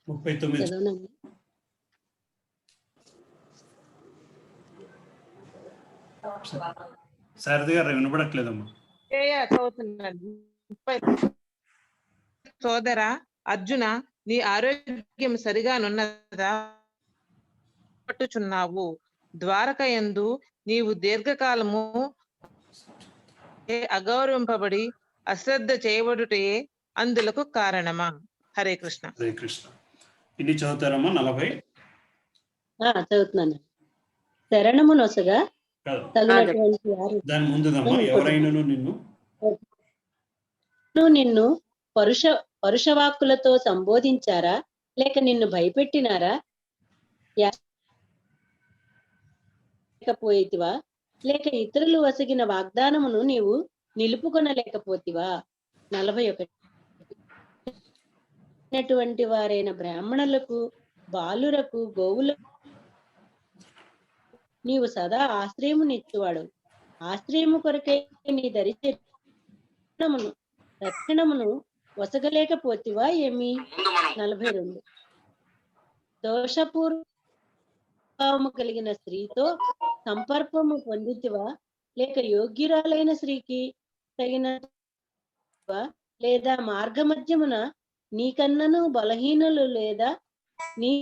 39. శారద గారు వినపడట్లేదమ్మా. చదువుతున్నాను. 30. సోదర అర్జున, నీ ఆరోగ్యం సరిగానున్నదా? పట్టుచున్నావు. ద్వారకయందు నీవు దీర్ఘకాలము అగౌరవింపబడి అశ్రద్ధ చేయబడుటే అందులకు కారణమా? హరే కృష్ణ. హరే కృష్ణ. ఇది చదువుతారమ్మా. 40. చదువుతున్నాను. శరణము నొసగా తగినటువంటి వారు దాని ముందుదమ్మా. ఎవరైనాను నిన్ను పరుషవాక్కులతో సంబోధించారా, లేక నిన్ను భయపెట్టినారా? లేకపోయితివా, లేక ఇతరులు వసగిన వాగ్దానమును నీవు నిలుపుకొనలేకపోతివా? 41. వారైన బ్రాహ్మణులకు, బాలురకు, గోవులకు నీవు సదా ఆశ్రయమునిచ్చువాడు. ఆశ్రయము కొరకే నీ రక్షణమును వసగలేకపోతివా ఏమి? 42. దోషపూర్వము కలిగిన స్త్రీతో సంపర్కము పొందితివా, లేక యోగ్యురాలైన స్త్రీకి తగిన లేదా మార్గమధ్యమున నీకన్నను బలహీనులు లేదా నీ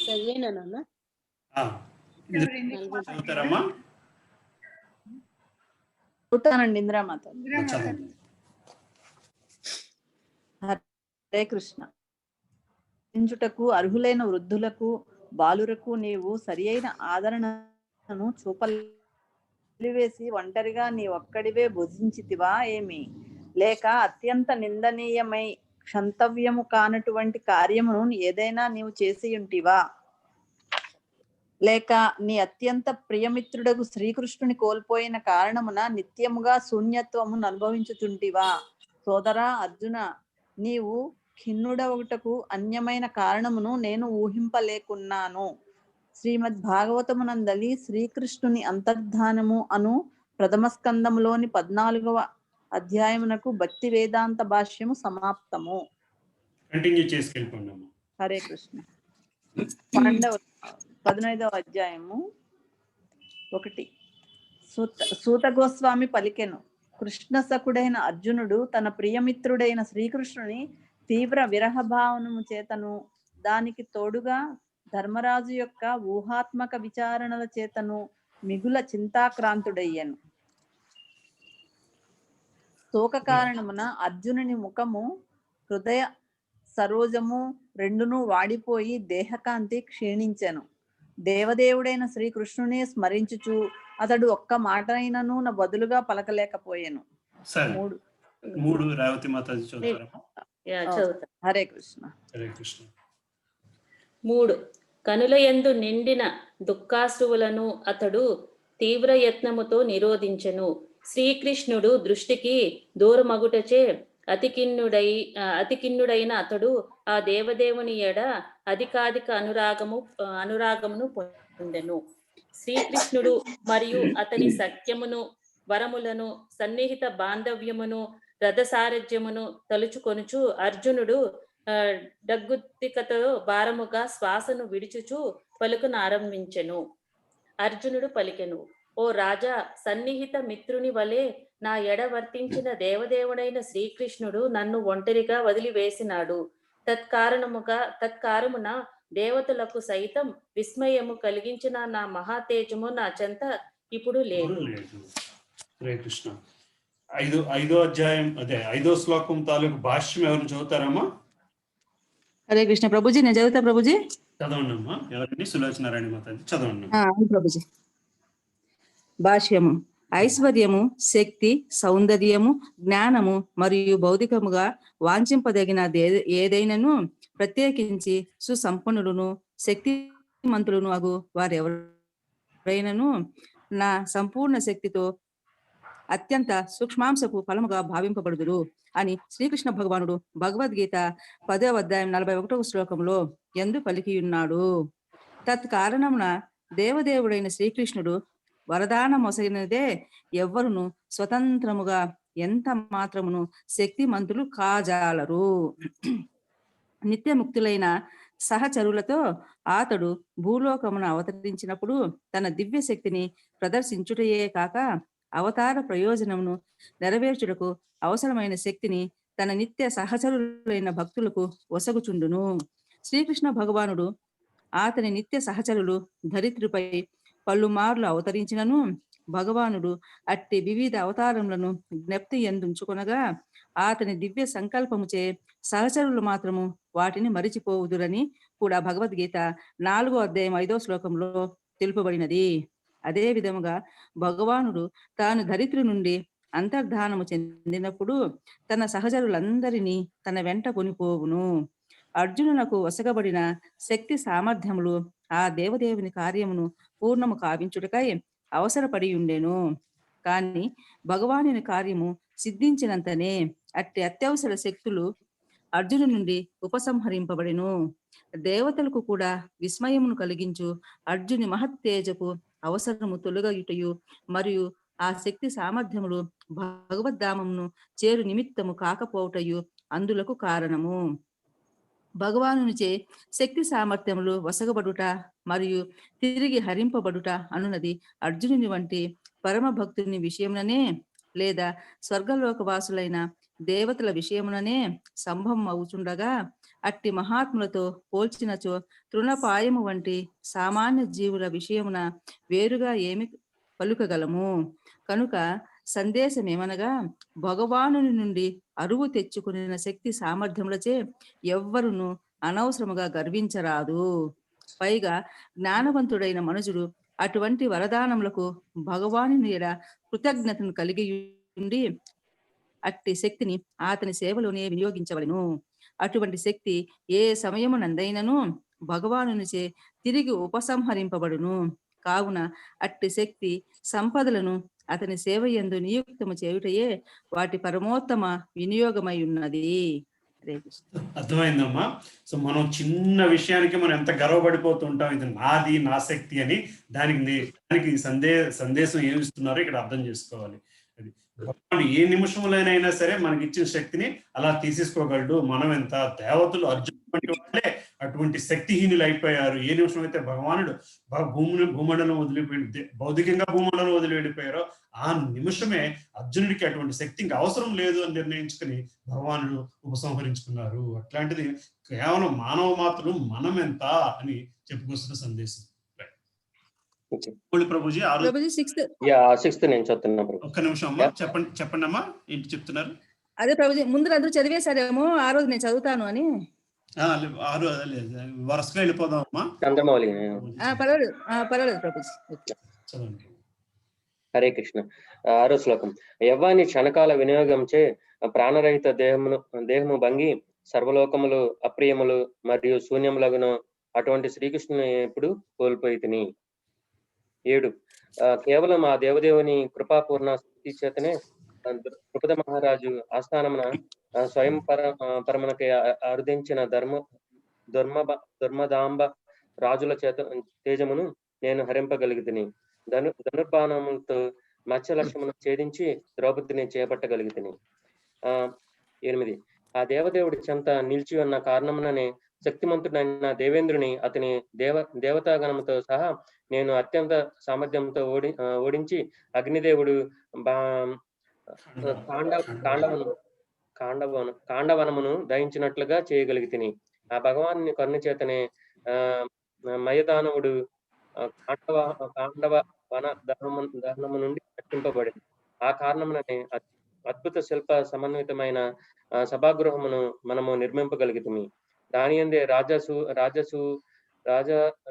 చదివేనా నాన్న? చదువుతానండి. ఇందిరామాత. హరే కృష్ణ. చించుటకు అర్హులైన వృద్ధులకు, బాలురకు నీవు సరి అయిన ఆదరణను చూపలివేసి ఒంటరిగా నీ ఒక్కడివే భుజించితివా ఏమి? లేక అత్యంత నిందనీయమై క్షంతవ్యము కానటువంటి కార్యమును ఏదైనా నీవు చేసి ఉంటివా? లేక నీ అత్యంత ప్రియమిత్రుడకు శ్రీకృష్ణుని కోల్పోయిన కారణమున నిత్యముగా శూన్యత్వమును అనుభవించుచుంటివా? సోదరా అర్జున, నీవు ఖిన్నుడవుటకు అన్యమైన కారణమును నేను ఊహింపలేకున్నాను. శ్రీమద్ భాగవతమునందలి శ్రీకృష్ణుని అంతర్ధానము అను ప్రథమ స్కందములోని 14వ అధ్యాయమునకు భక్తి వేదాంత భాష్యము సమాప్తము. హరే కృష్ణ. 15వ అధ్యాయము 1. సూత గోస్వామి పలికెను. కృష్ణ సకుడైన అర్జునుడు తన ప్రియమిత్రుడైన శ్రీకృష్ణుని తీవ్ర విరహభావనము చేతను, దానికి తోడుగా ధర్మరాజు యొక్క ఊహాత్మక విచారణల చేతను మిగుల చింతాక్రాంతుడయ్యను. శోక కారణమున అర్జునుని ముఖము, హృదయ సరోజము రెండును వాడిపోయి దేహకాంతి క్షీణించెను. దేవదేవుడైన శ్రీకృష్ణుని స్మరించుచు అతడు ఒక్క మాటైనను నా బదులుగా పలకలేకపోయాను. 3 రేవతి మాతాజీ చదువుతారమ్మా. హరే కృష్ణ. హరే కృష్ణ. 3. కనులయందు నిండిన దుఃఖాశ్రువులను అతడు తీవ్ర యత్నముతో నిరోధించెను. శ్రీకృష్ణుడు దృష్టికి దూరమగుటచే అతికిన్నుడైన అతడు ఆ దేవదేవుని ఎడ అధికాధిక అనురాగమును పొందెను. శ్రీకృష్ణుడు మరియు అతని సఖ్యమును, వరములను, సన్నిహిత బాంధవ్యమును, రథసారథ్యమును తలుచుకొనుచు అర్జునుడు డగ్గుత్తికతో భారముగా శ్వాసను విడిచుచు పలుకును ఆరంభించెను. అర్జునుడు పలికెను, ఓ రాజా, సన్నిహిత మిత్రుని వలె నా ఎడ వర్తించిన దేవదేవుడైన శ్రీకృష్ణుడు నన్ను ఒంటరిగా వదిలివేసినాడు. తత్కారమున దేవతలకు సైతం విస్మయము కలిగించిన నా మహాతేజము నా చెంత ఇప్పుడు లేదు. హరే కృష్ణ. 5వ అధ్యాయం, అదే 5వ శ్లోకం తాలూకు భాష్యం ఎవరిని చదువుతారమ్మా? హరే కృష్ణ. ప్రభుజీ నేను చదువుతా. ప్రభుజీ చదవండి అమ్మా. ఎవరిని? సులోచనారాయణ మాతాజీ చదవండి. ప్రభుజీ. భాష్యము. ఐశ్వర్యము, శక్తి, సౌందర్యము, జ్ఞానము మరియు భౌతికముగా వాంఛింపదగిన ఏదైనను, ప్రత్యేకించి సుసంపన్నులను శక్తిమంతులను అగు వారెవరైనను నా సంపూర్ణ శక్తితో అత్యంత సూక్ష్మాంశపు ఫలముగా భావింపబడుదురు అని శ్రీకృష్ణ భగవానుడు భగవద్గీత 10వ అధ్యాయం 41వ శ్లోకంలో ఎందు పలికియున్నాడు. తత్కారణమున దేవదేవుడైన శ్రీకృష్ణుడు వరదాన మొసగినదే ఎవ్వరును స్వతంత్రముగా ఎంత మాత్రమును శక్తిమంతులు కాజాలరు. నిత్యముక్తులైన సహచరులతో అతడు భూలోకమున అవతరించినప్పుడు తన దివ్య శక్తిని ప్రదర్శించుటయే కాక అవతార ప్రయోజనమును నెరవేర్చుటకు అవసరమైన శక్తిని తన నిత్య సహచరులైన భక్తులకు వసగుచుండును. శ్రీకృష్ణ భగవానుడు అతని నిత్య సహచరులు ధరిత్రిపై పలుమార్లు అవతరించినను భగవానుడు అట్టి వివిధ అవతారములను జ్ఞప్తి ఎందుంచుకొనగా అతని దివ్య సంకల్పముచే సహచరులు మాత్రము వాటిని మరిచిపోవుదురని కూడా భగవద్గీత 4వ అధ్యాయం 5వ శ్లోకంలో తెలుపబడినది. అదే విధముగా భగవానుడు తాను ధరిత్రి నుండి అంతర్ధానము చెందినప్పుడు తన సహచరులందరినీ తన వెంట కొనిపోవును. అర్జునునకు వసగబడిన శక్తి సామర్థ్యములు ఆ దేవదేవుని కార్యమును పూర్ణము కావించుటకై అవసరపడి ఉండెను. కాని భగవానుని కార్యము సిద్ధించినంతనే అట్టి అత్యవసర శక్తులు అర్జును నుండి ఉపసంహరింపబడెను. దేవతలకు కూడా విస్మయమును కలిగించు అర్జుని మహత్తేజపు అవసరము తొలగయుటయు మరియు ఆ శక్తి సామర్థ్యములు భగవద్ధామమును చేరు నిమిత్తము కాకపోవటయు అందులకు కారణము. భగవానునిచే శక్తి సామర్థ్యములు వసగబడుట మరియు తిరిగి హరింపబడుట అనున్నది అర్జునుని వంటి పరమ భక్తుని విషయముననే లేదా స్వర్గలోకవాసులైన దేవతల విషయముననే సంభవం అవుచుండగా అట్టి మహాత్ములతో పోల్చినచో తృణపాయము వంటి సామాన్య జీవుల విషయమున వేరుగా ఏమి పలుకగలము. కనుక సందేశమేమనగా భగవానుని నుండి అరువు తెచ్చుకున్న శక్తి సామర్థ్యములచే ఎవ్వరును అనవసరముగా గర్వించరాదు. పైగా జ్ఞానవంతుడైన మనుజుడు అటువంటి వరదానములకు భగవానుని ఎడ కృతజ్ఞతను కలిగి ఉండి అట్టి శక్తిని అతని సేవలోనే వినియోగించవలెను. అటువంటి శక్తి ఏ సమయమునందైనను భగవానునిచే తిరిగి ఉపసంహరింపబడును. కావున అట్టి శక్తి సంపదలను అతని సేవ యందు నియుక్తము చేయుటయే వాటి పరమోత్తమ వినియోగమై ఉన్నది. అర్థమైందమ్మా. సో మనం చిన్న విషయానికి మనం ఎంత గర్వపడిపోతుంటాం, ఇది నాది, నా శక్తి అని. దానికి సందేశం ఏమిస్తున్నారో ఇక్కడ అర్థం చేసుకోవాలి. అది భగవానుడు ఏ నిమిషంలోనైనా సరే మనకి ఇచ్చిన శక్తిని అలా తీసేసుకోగలడు. మనం ఎంత దేవతలు అర్జును వంటి వాళ్ళే అటువంటి శక్తిహీనులు అయిపోయారు. ఏ నిమిషం అయితే భగవానుడు భూమండలం వదిలిపోయి భౌతికంగా భూమండలం వదిలి వెళ్ళిపోయారో ఆ నిమిషమే అర్జునుడికి అటువంటి శక్తి ఇంకా అవసరం లేదు అని నిర్ణయించుకుని భగవానుడు ఉపసంహరించుకున్నారు. అట్లాంటిది కేవలం మానవ మాత్రం మనం ఎంత అని చెప్పుకొస్తున్న సందేశం. ప్రభుజీ నేను చెప్తున్నా. ఒక్క నిమిషం అమ్మా, చెప్పండి అమ్మా, ఏంటి చెప్తున్నారు? అదే ప్రభుజీ ముందు అందరూ చదివేశారేమో, ఆ రోజు నేను చదువుతాను అని. వరుసగా వెళ్ళిపోదాం అమ్మా. పర్వాలేదు ప్రభుజీ. హరే కృష్ణ. 6వ శ్లోకం. యవ్వాని క్షణకాల వినియోగంచే ప్రాణరహిత దేహము భంగి సర్వలోకములు అప్రియములు మరియు శూన్యములగును అటువంటి శ్రీకృష్ణుని ఎప్పుడు కోల్పోయి తిని. 7. కేవలం ఆ దేవదేవుని కృపాపూర్ణ స్థితి చేతనే ద్రుపద మహారాజు ఆస్థానమున స్వయం పరమునకి అరుదించిన ధర్మదాంబ రాజుల చేత తేజమును నేను హరింపగలిగితిని. ధనుర్బాణములతో మత్స్యలక్ష్యమును ఛేదించి ద్రౌపదిని చేపట్టగలిగితిని. 8. ఆ దేవదేవుడి చెంత నిలిచి ఉన్న కారణముననే శక్తిమంతుడైన దేవేంద్రుని అతని దేవతాగణముతో సహా నేను అత్యంత సామర్థ్యంతో ఓడించి అగ్నిదేవుడు కాండవనమును దహించినట్లుగా చేయగలిగితిని. ఆ భగవాను కరుణ చేతనే మయదానవుడు కాండవ వన దహనము నుండి రక్షింపబడింది. ఆ కారణముననే అద్భుత శిల్ప సమన్వితమైన సభాగృహమును మనము నిర్మింపగలిగితిమి. దాని యందే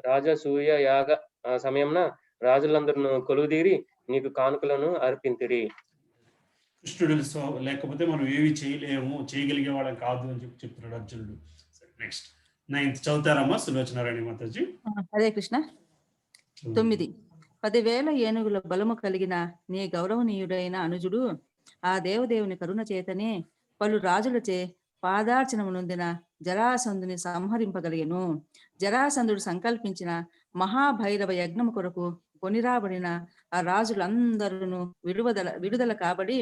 రాజసూయ యాగ సమయంన రాజులందరూ కొలువుదీరి నీకు కానుకలను అర్పింతిరి. కృష్ణుడు లేకపోతే మనం ఏవి చేయగలిగే వాళ్ళం కాదు అని చెప్తున్నాడు అర్జునుడు. నెక్స్ట్ 9th చదువుతారమ్మా సులోచనారాయణ మాతాజీ. హరే కృష్ణ. 9. 10,000 ఏనుగుల బలము కలిగిన నీ గౌరవనీయుడైన అనుజుడు ఆ దేవదేవుని కరుణ చేతనే పలు రాజులచే పాదార్చనము నొందిన జరాసంధుని సంహరింపగలిగెను. జరాసంధుడు సంకల్పించిన మహాభైరవ యజ్ఞము కొరకు కొనిరాబడిన ఆ రాజులందరూ విడుదల కాబడి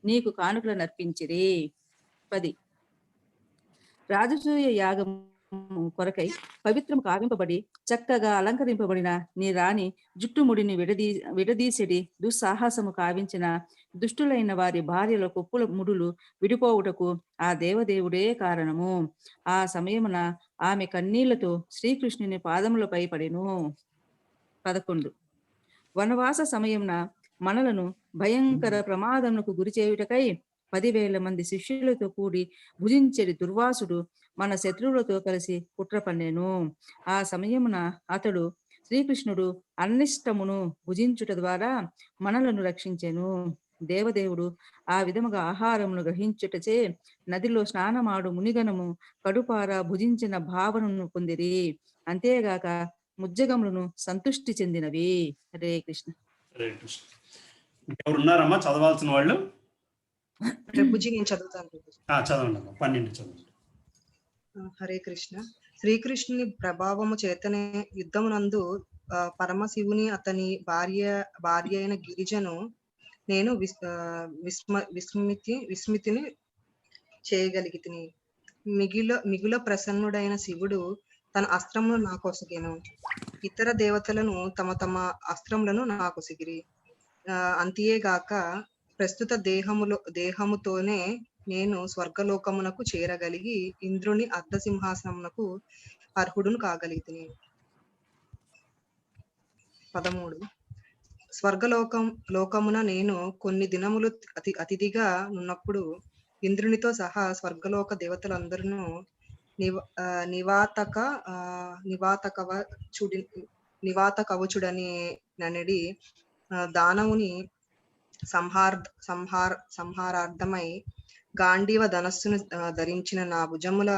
నీకు కానుకలు నర్పించిరి. 10. రాజసూయ యాగము కొరకై పవిత్రము కావింపబడి చక్కగా అలంకరింపబడిన నీ రాణి జుట్టుముడిని విడదీసిడి దుస్సాహసము కావించిన దుష్టులైన వారి భార్యల కొప్పుల ముడులు విడిపోవుటకు ఆ దేవదేవుడే కారణము. ఆ సమయమున ఆమె కన్నీళ్లతో శ్రీకృష్ణుని పాదములపై పడెను. 11. వనవాస సమయమున మనలను భయంకర ప్రమాదమునకు గురి చేయుటకై 10,000 మంది శిష్యులతో కూడి భుజించెడి దుర్వాసుడు మన శత్రువులతో కలిసి కుట్ర పన్నెను. ఆ సమయమున అతడు శ్రీకృష్ణుడు అన్నిష్టమును భుజించుట ద్వారా మనలను రక్షించెను. దేవదేవుడు ఆ విధముగా ఆహారమును గ్రహించుటచే నదిలో స్నానమాడు మునిగనము కడుపార భుజించిన భావనను పొందిరి. అంతేగాక ముజ్జగములను సంతుష్టి చెందినవి. హరే కృష్ణ. హరే కృష్ణ. ఎవరున్నారమ్మా చదవాల్సిన వాళ్ళు? ప్రభుజీ నేను చదువుతాను. చదవండి అమ్మా. 12 చదవండి. హరే కృష్ణ. శ్రీకృష్ణుని ప్రభావము చేతనే యుద్ధమునందు పరమశివుని అతని భార్య అయిన గిరిజను నేను విస్మితిని చేయగలిగితిని. మిగుల ప్రసన్నుడైన శివుడు తన అస్త్రమును నాకొసగెను. ఇతర దేవతలను తమ తమ అస్త్రములను నాకొసగిరి. అంతేగాక ప్రస్తుత దేహముతోనే నేను స్వర్గలోకమునకు చేరగలిగి ఇంద్రుని అర్ధసింహాసనమునకు అర్హుడును కాగలిగితిని. 13. లోకమున నేను కొన్ని దినములు అతిథిగా ఉన్నప్పుడు ఇంద్రునితో సహా స్వర్గలోక దేవతలందరూ నివాత కవచుడని ననడి దానవుని సంహారార్థమై గాంధీవ ధనస్సును ధరించిన నా భుజముల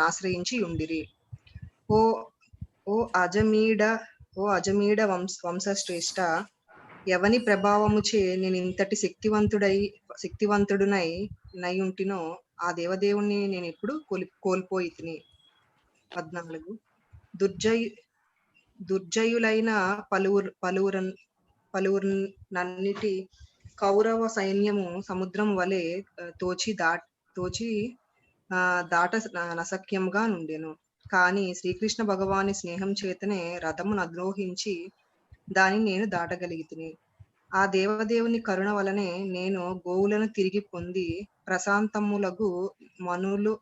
నాశ్రయించి ఉండిరి. ఓ అజమీడ వంశశ్రేష్ఠ, ఎవని ప్రభావముచే నేను ఇంతటి శక్తివంతుడునై ఉంటినో ఆ దేవదేవుణ్ణి నేను ఇప్పుడు కోల్పోయితిని. 14. దుర్జయులైన పలువురునన్నిటి కౌరవ సైన్యము సముద్రం వలె తోచి దాట నశక్యముగా నుండెను. కానీ శ్రీకృష్ణ భగవాని స్నేహం చేతనే రథమును అద్రోహించి దానిని నేను దాటగలిగితిని. ఆ దేవదేవుని కరుణ వలనే నేను గోవులను తిరిగి పొంది ప్రశాంతములగు మనులు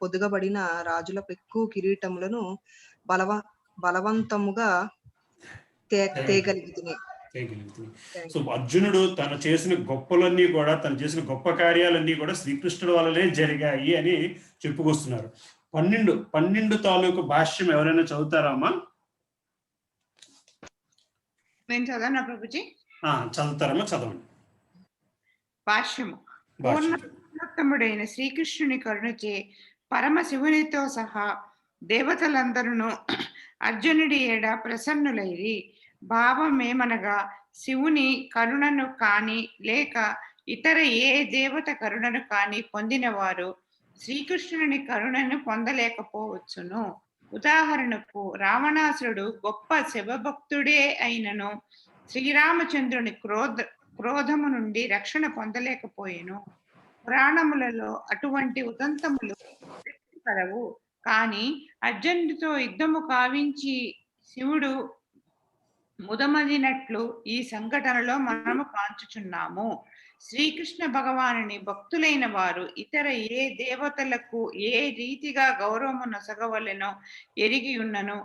పొదుగబడిన రాజుల పెక్కు కిరీటములను బలవంతముగా తేగలిగితిని. సో అర్జునుడు తను చేసిన గొప్పలన్నీ కూడా, తను చేసిన గొప్ప కార్యాలన్నీ కూడా శ్రీకృష్ణుడు వల్లనే జరిగాయి అని చెప్పుకొస్తున్నారు. 12 తాలూకు భాష్యం ఎవరైనా చదువుతారామా? నేను చదవనా ప్రభుజీ? చదువుతారమ్మా, చదవండి. భాష్యము. పూర్ణోత్తముడైన శ్రీకృష్ణుని కరుణచే పరమశివునితో సహా దేవతలందరూ అర్జునుడి ఏడ ప్రసన్నులైరి. భావమేమనగా శివుని కరుణను కాని లేక ఇతర ఏ దేవత కరుణను కాని పొందినవారు శ్రీకృష్ణుని కరుణను పొందలేకపోవచ్చును. ఉదాహరణకు రావణాసురుడు గొప్ప శివభక్తుడే అయినను శ్రీరామచంద్రుని క్రోధము నుండి రక్షణ పొందలేకపోయెను. పురాణములలో అటువంటి ఉదంతములు కలవు. కానీ అర్జునుడితో యుద్ధము కావించి శివుడు ముదమదినట్లు ఈ సంఘటనలో మనము కాంచుచున్నాము. శ్రీకృష్ణ భగవానుని భక్తులైన వారు ఇతర ఏ దేవతలకు ఏ రీతిగా గౌరవము నొసగవలెనో ఎరిగి ఉన్నను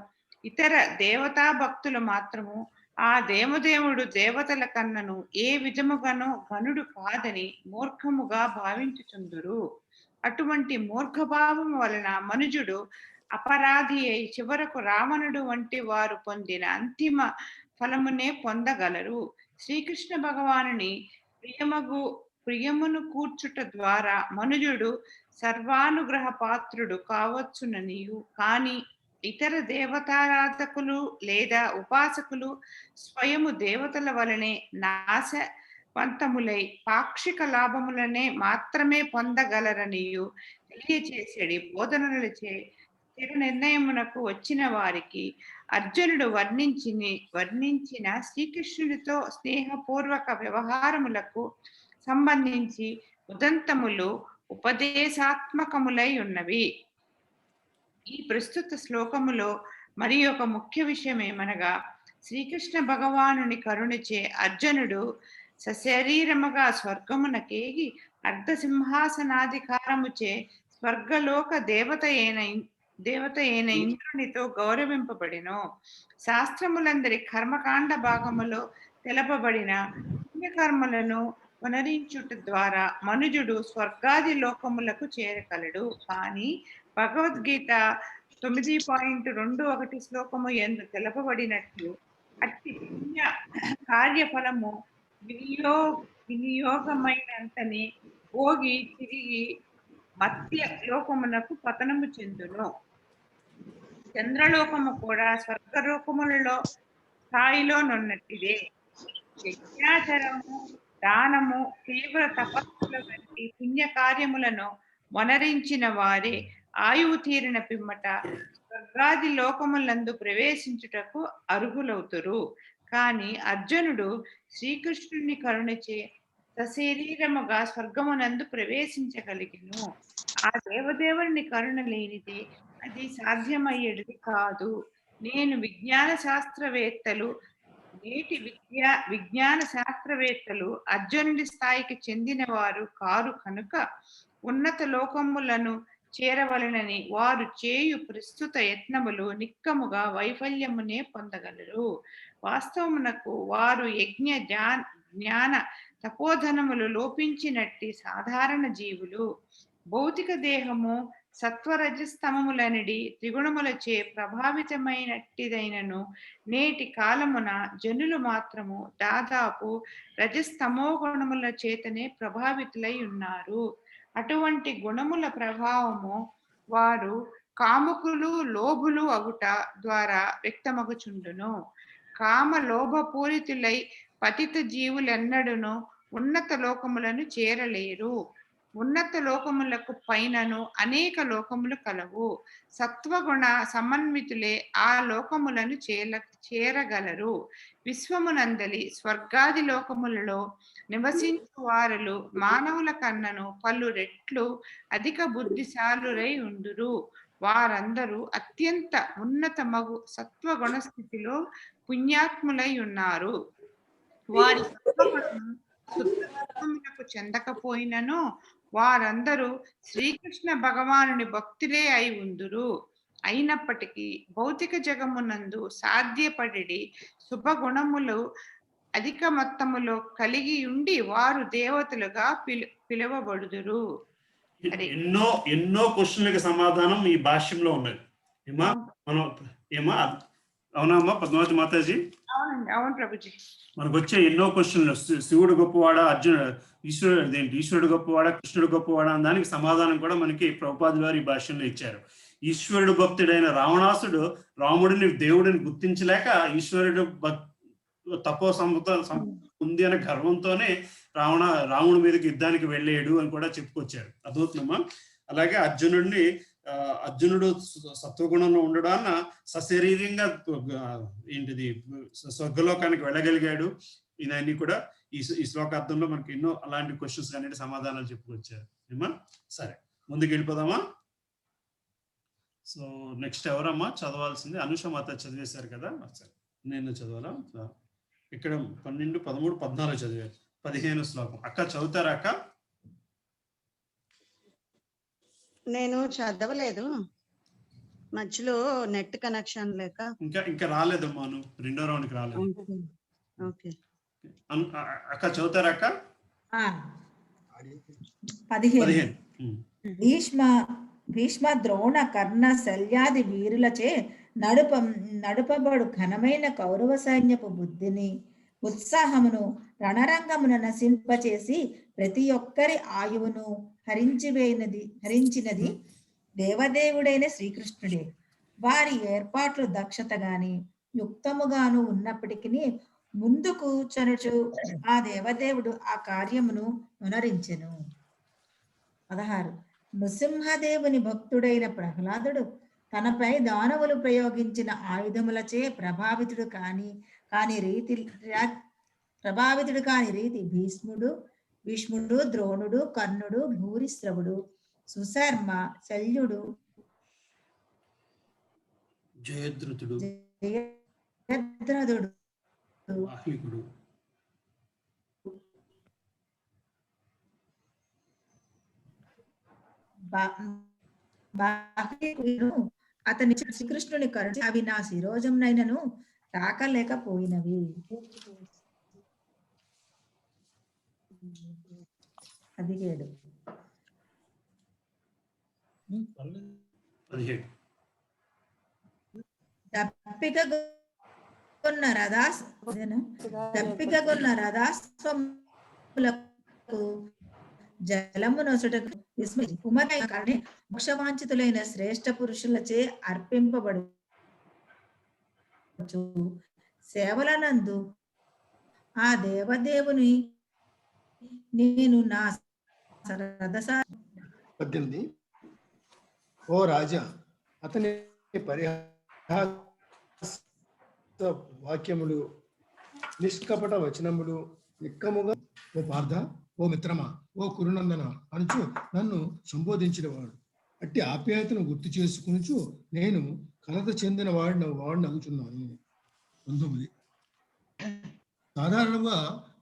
ఇతర దేవతా భక్తులు మాత్రము ఆ దేవదేవుడు దేవతల కన్నను ఏ విధముగానో గనుడు కాదని మూర్ఖముగా భావించుచుందురు. అటువంటి మూర్ఖభావము వలన మనుజుడు అపరాధి అయి చివరకు రావణుడు వంటి వారు పొందిన అంతిమ ఫలమునే పొందగలరు. శ్రీకృష్ణ భగవానుని ప్రియమును కూర్చుట ద్వారా మనుజుడు సర్వానుగ్రహ పాత్రుడు కావచ్చుననియు, కానీ ఇతర దేవతారాధకులు లేదా ఉపాసకులు స్వయము దేవతల వలనే నాశవంతములై పాక్షిక లాభములనే మాత్రమే పొందగలరనియు తెలియచేసేడి బోధనలచే స్థిర నిర్ణయమునకు వచ్చిన వారికి అర్జునుడు వర్ణించిన శ్రీకృష్ణుడితో స్నేహపూర్వక వ్యవహారములకు సంబంధించి ఉదంతములు ఉపదేశాత్మకములై ఉన్నవి. ఈ ప్రస్తుత శ్లోకములో మరి ఒక ముఖ్య విషయం ఏమనగా, శ్రీకృష్ణ భగవానుని కరుణచే అర్జునుడు సశరీరముగా స్వర్గమునకేగి అర్ధసింహాసనాధికారముచే స్వర్గలోక దేవత అయిన ఇంద్రునితో గౌరవింపబడిను. శాస్త్రములందరి కర్మకాండ భాగములో తెలపబడిన పుణ్యకర్మలను వనరించుట ద్వారా మనుజుడు స్వర్గాది లోకములకు చేరగలడు. కానీ భగవద్గీత 9.21 శ్లోకము యందు తెలపబడినట్లు అట్టి పుణ్య కార్యఫలము వినియోగమైనంతని భోగి తిరిగి మత్య లోకమునకు పతనము చెందును. చంద్రలోకము కూడా స్వర్గలోకములలో స్థాయిలోనున్నట్టిదే. యజ్ఞాచరము, దానము, తీవ్ర తపస్సుల వంటి పుణ్య కార్యములను వనరించిన వారే ఆయువు తీరిన పిమ్మట స్వర్గాది లోకములందు ప్రవేశించుటకు అర్హులవుతురు. కానీ అర్జునుడు శ్రీకృష్ణుని కరుణచే సశరీరముగా స్వర్గమునందు ప్రవేశించగలిగిను. ఆ దేవదేవుని కరుణ లేనిదే అది సాధ్యమయ్యేది కాదు. నేటి విజ్ఞాన శాస్త్రవేత్తలు అర్జునుడి స్థాయికి చెందిన వారు కారు కనుక ఉన్నత లోకములను చేరవలనని వారు చేయు ప్రస్తుత యత్నములు నిక్కముగా వైఫల్యమునే పొందగలరు. వాస్తవమునకు వారు యజ్ఞ జ్ఞాన తపోధనములు లోపించినట్టి సాధారణ జీవులు. భౌతిక దేహము సత్వరజస్తమములనిడి త్రిగుణములచే ప్రభావితమైనట్టిదైనను నేటి కాలమున జనులు మాత్రము దాదాపు రజస్తమో గుణముల చేతనే ప్రభావితులై ఉన్నారు. అటువంటి గుణముల ప్రభావము వారు కాముకులు, లోభులు అగుట ద్వారా వ్యక్తమగుచుండును. కామ లోభపూరితులై పతిత జీవులెన్నడును ఉన్నత లోకములను చేరలేరు. ఉన్నత లోకములకు పైనను అనేక లోకములు కలవు. సత్వగుణ సమన్వితులే ఆ లోకములను చేరగలరు. విశ్వమునందలి స్వర్గాది లోకములలో నివసించు వారులు మానవుల కన్నను పలు రెట్లు అధిక బుద్ధిశాలురై ఉండురు. వారందరూ అత్యంత ఉన్నత మగు సత్వగుణ స్థితిలో పుణ్యాత్ములై ఉన్నారు. వారి సత్వగుణము శుద్ధములకు చెందకపోయినను వారందరూ శ్రీకృష్ణ భగవానుని భక్తులే అయి ఉందురు. అయినప్పటికీ భౌతిక జగమునందు సాధ్యపడి శుభగుణములు అధిక మొత్తములో కలిగి ఉండి వారు దేవతలుగా పిలువబడుదురు. ఎన్నో క్వశ్చన్లకి సమాధానం ఈ భాష్యంలో ఉన్నది. అవునమ్మా పద్మావతి మాతాజీ? అవునండి, అవును ప్రభుజీ. మనకు వచ్చే ఎన్నో క్వశ్చన్లు, శివుడు గొప్పవాడా, ఈశ్వరుడు గొప్పవాడా, కృష్ణుడు గొప్పవాడా అని దానికి సమాధానం కూడా మనకి ప్రభుపాదులు వారు ఈ భాష్యంలో ఇచ్చారు. ఈశ్వరుడు భక్తుడైన రావణాసుడు రాముడిని దేవుడిని గుర్తించలేక ఈశ్వరుడు తపో ఉంది అనే గర్వంతోనే రాముడి మీదకి యుద్ధానికి వెళ్ళాడు అని కూడా చెప్పుకొచ్చారు. అదవుతుందమ్మా. అలాగే అర్జునుడు సత్వగుణంలో ఉండడాన్న సశరీరంగా స్వర్గలోకానికి వెళ్ళగలిగాడు. ఇవన్నీ కూడా ఈ శ్లోకార్థంలో మనకి ఎన్నో అలాంటి క్వశ్చన్స్ అనేది సమాధానాలు చెప్పుకొచ్చారు ఏమా. సరే, ముందుకు వెళ్ళిపోదామా? సో నెక్స్ట్ ఎవరమ్మా చదవాల్సింది? అనుష మాత చదివేశారు కదా, సరే నేను చదవాలా? ఇక్కడ 12, 13, 14 చదివారు. 15 శ్లోకం అక్క చదువుతారా అక్క? నేను చదవలేదు, మధ్యలో నెట్ కనెక్షన్ లేక ఇంకా రాలేదమ్మా. రెండో రౌండ్కి రాలేదు. ఓకే అక్క చదువుతారా అక్క? 15 భీష్మ ద్రోణ కర్ణ శల్యాది వీరులచే నడుపబడు ఘనమైన కౌరవ సైన్యపు బుద్ధిని ఉత్సాహమును రణరంగమున నశింపచేసి ప్రతి ఒక్కరి ఆయువును హరించినది దేవదేవుడైన శ్రీకృష్ణుడే. వారి ఏర్పాట్లు దక్షత గాని యుక్తముగాను ఉన్నప్పటికీ ముందుకు చనుచు ఆ దేవదేవుడు ఆ కార్యమును అనుసరించెను. 16. నృసింహదేవుని భక్తుడైన ప్రహ్లాదుడు తనపై దానవులు ప్రయోగించిన ఆయుధములచే ప్రభావితుడు కాని రీతి భీష్ముడు, ద్రోణుడు, కర్ణుడు, భూరిశ్రవుడు, సుశర్మ, శల్యుడు, జయద్రథుడు, జయద్రథుడు, వాహ్లికుడు, అతని శ్రీకృష్ణుని కరుణ అవి నా శిరోజంనైనను తాకలేకపోయినవి. 17. దప్పికగొన్న రథాస్వములకు జలము నొసటకు మోక్షవాంఛితులైన శ్రేష్ఠ పురుషులచే అర్పింపబడు సేవలనందు ఆ దేవదేవుని నేను నా 18. ఓ రాజా, అతని పరిహాస వాక్యములు, నిష్కపట వచనములు నిక్కముగా ఓ పార్థ, ఓ మిత్రమా, ఓ కురునందన అనుచు నన్ను సంబోధించినవాడు. అట్టి ఆప్యాయతను గుర్తు చేసుకునుచు నేను కలత చెందిన వాడినగుచున్నాను. 19. సాధారణంగా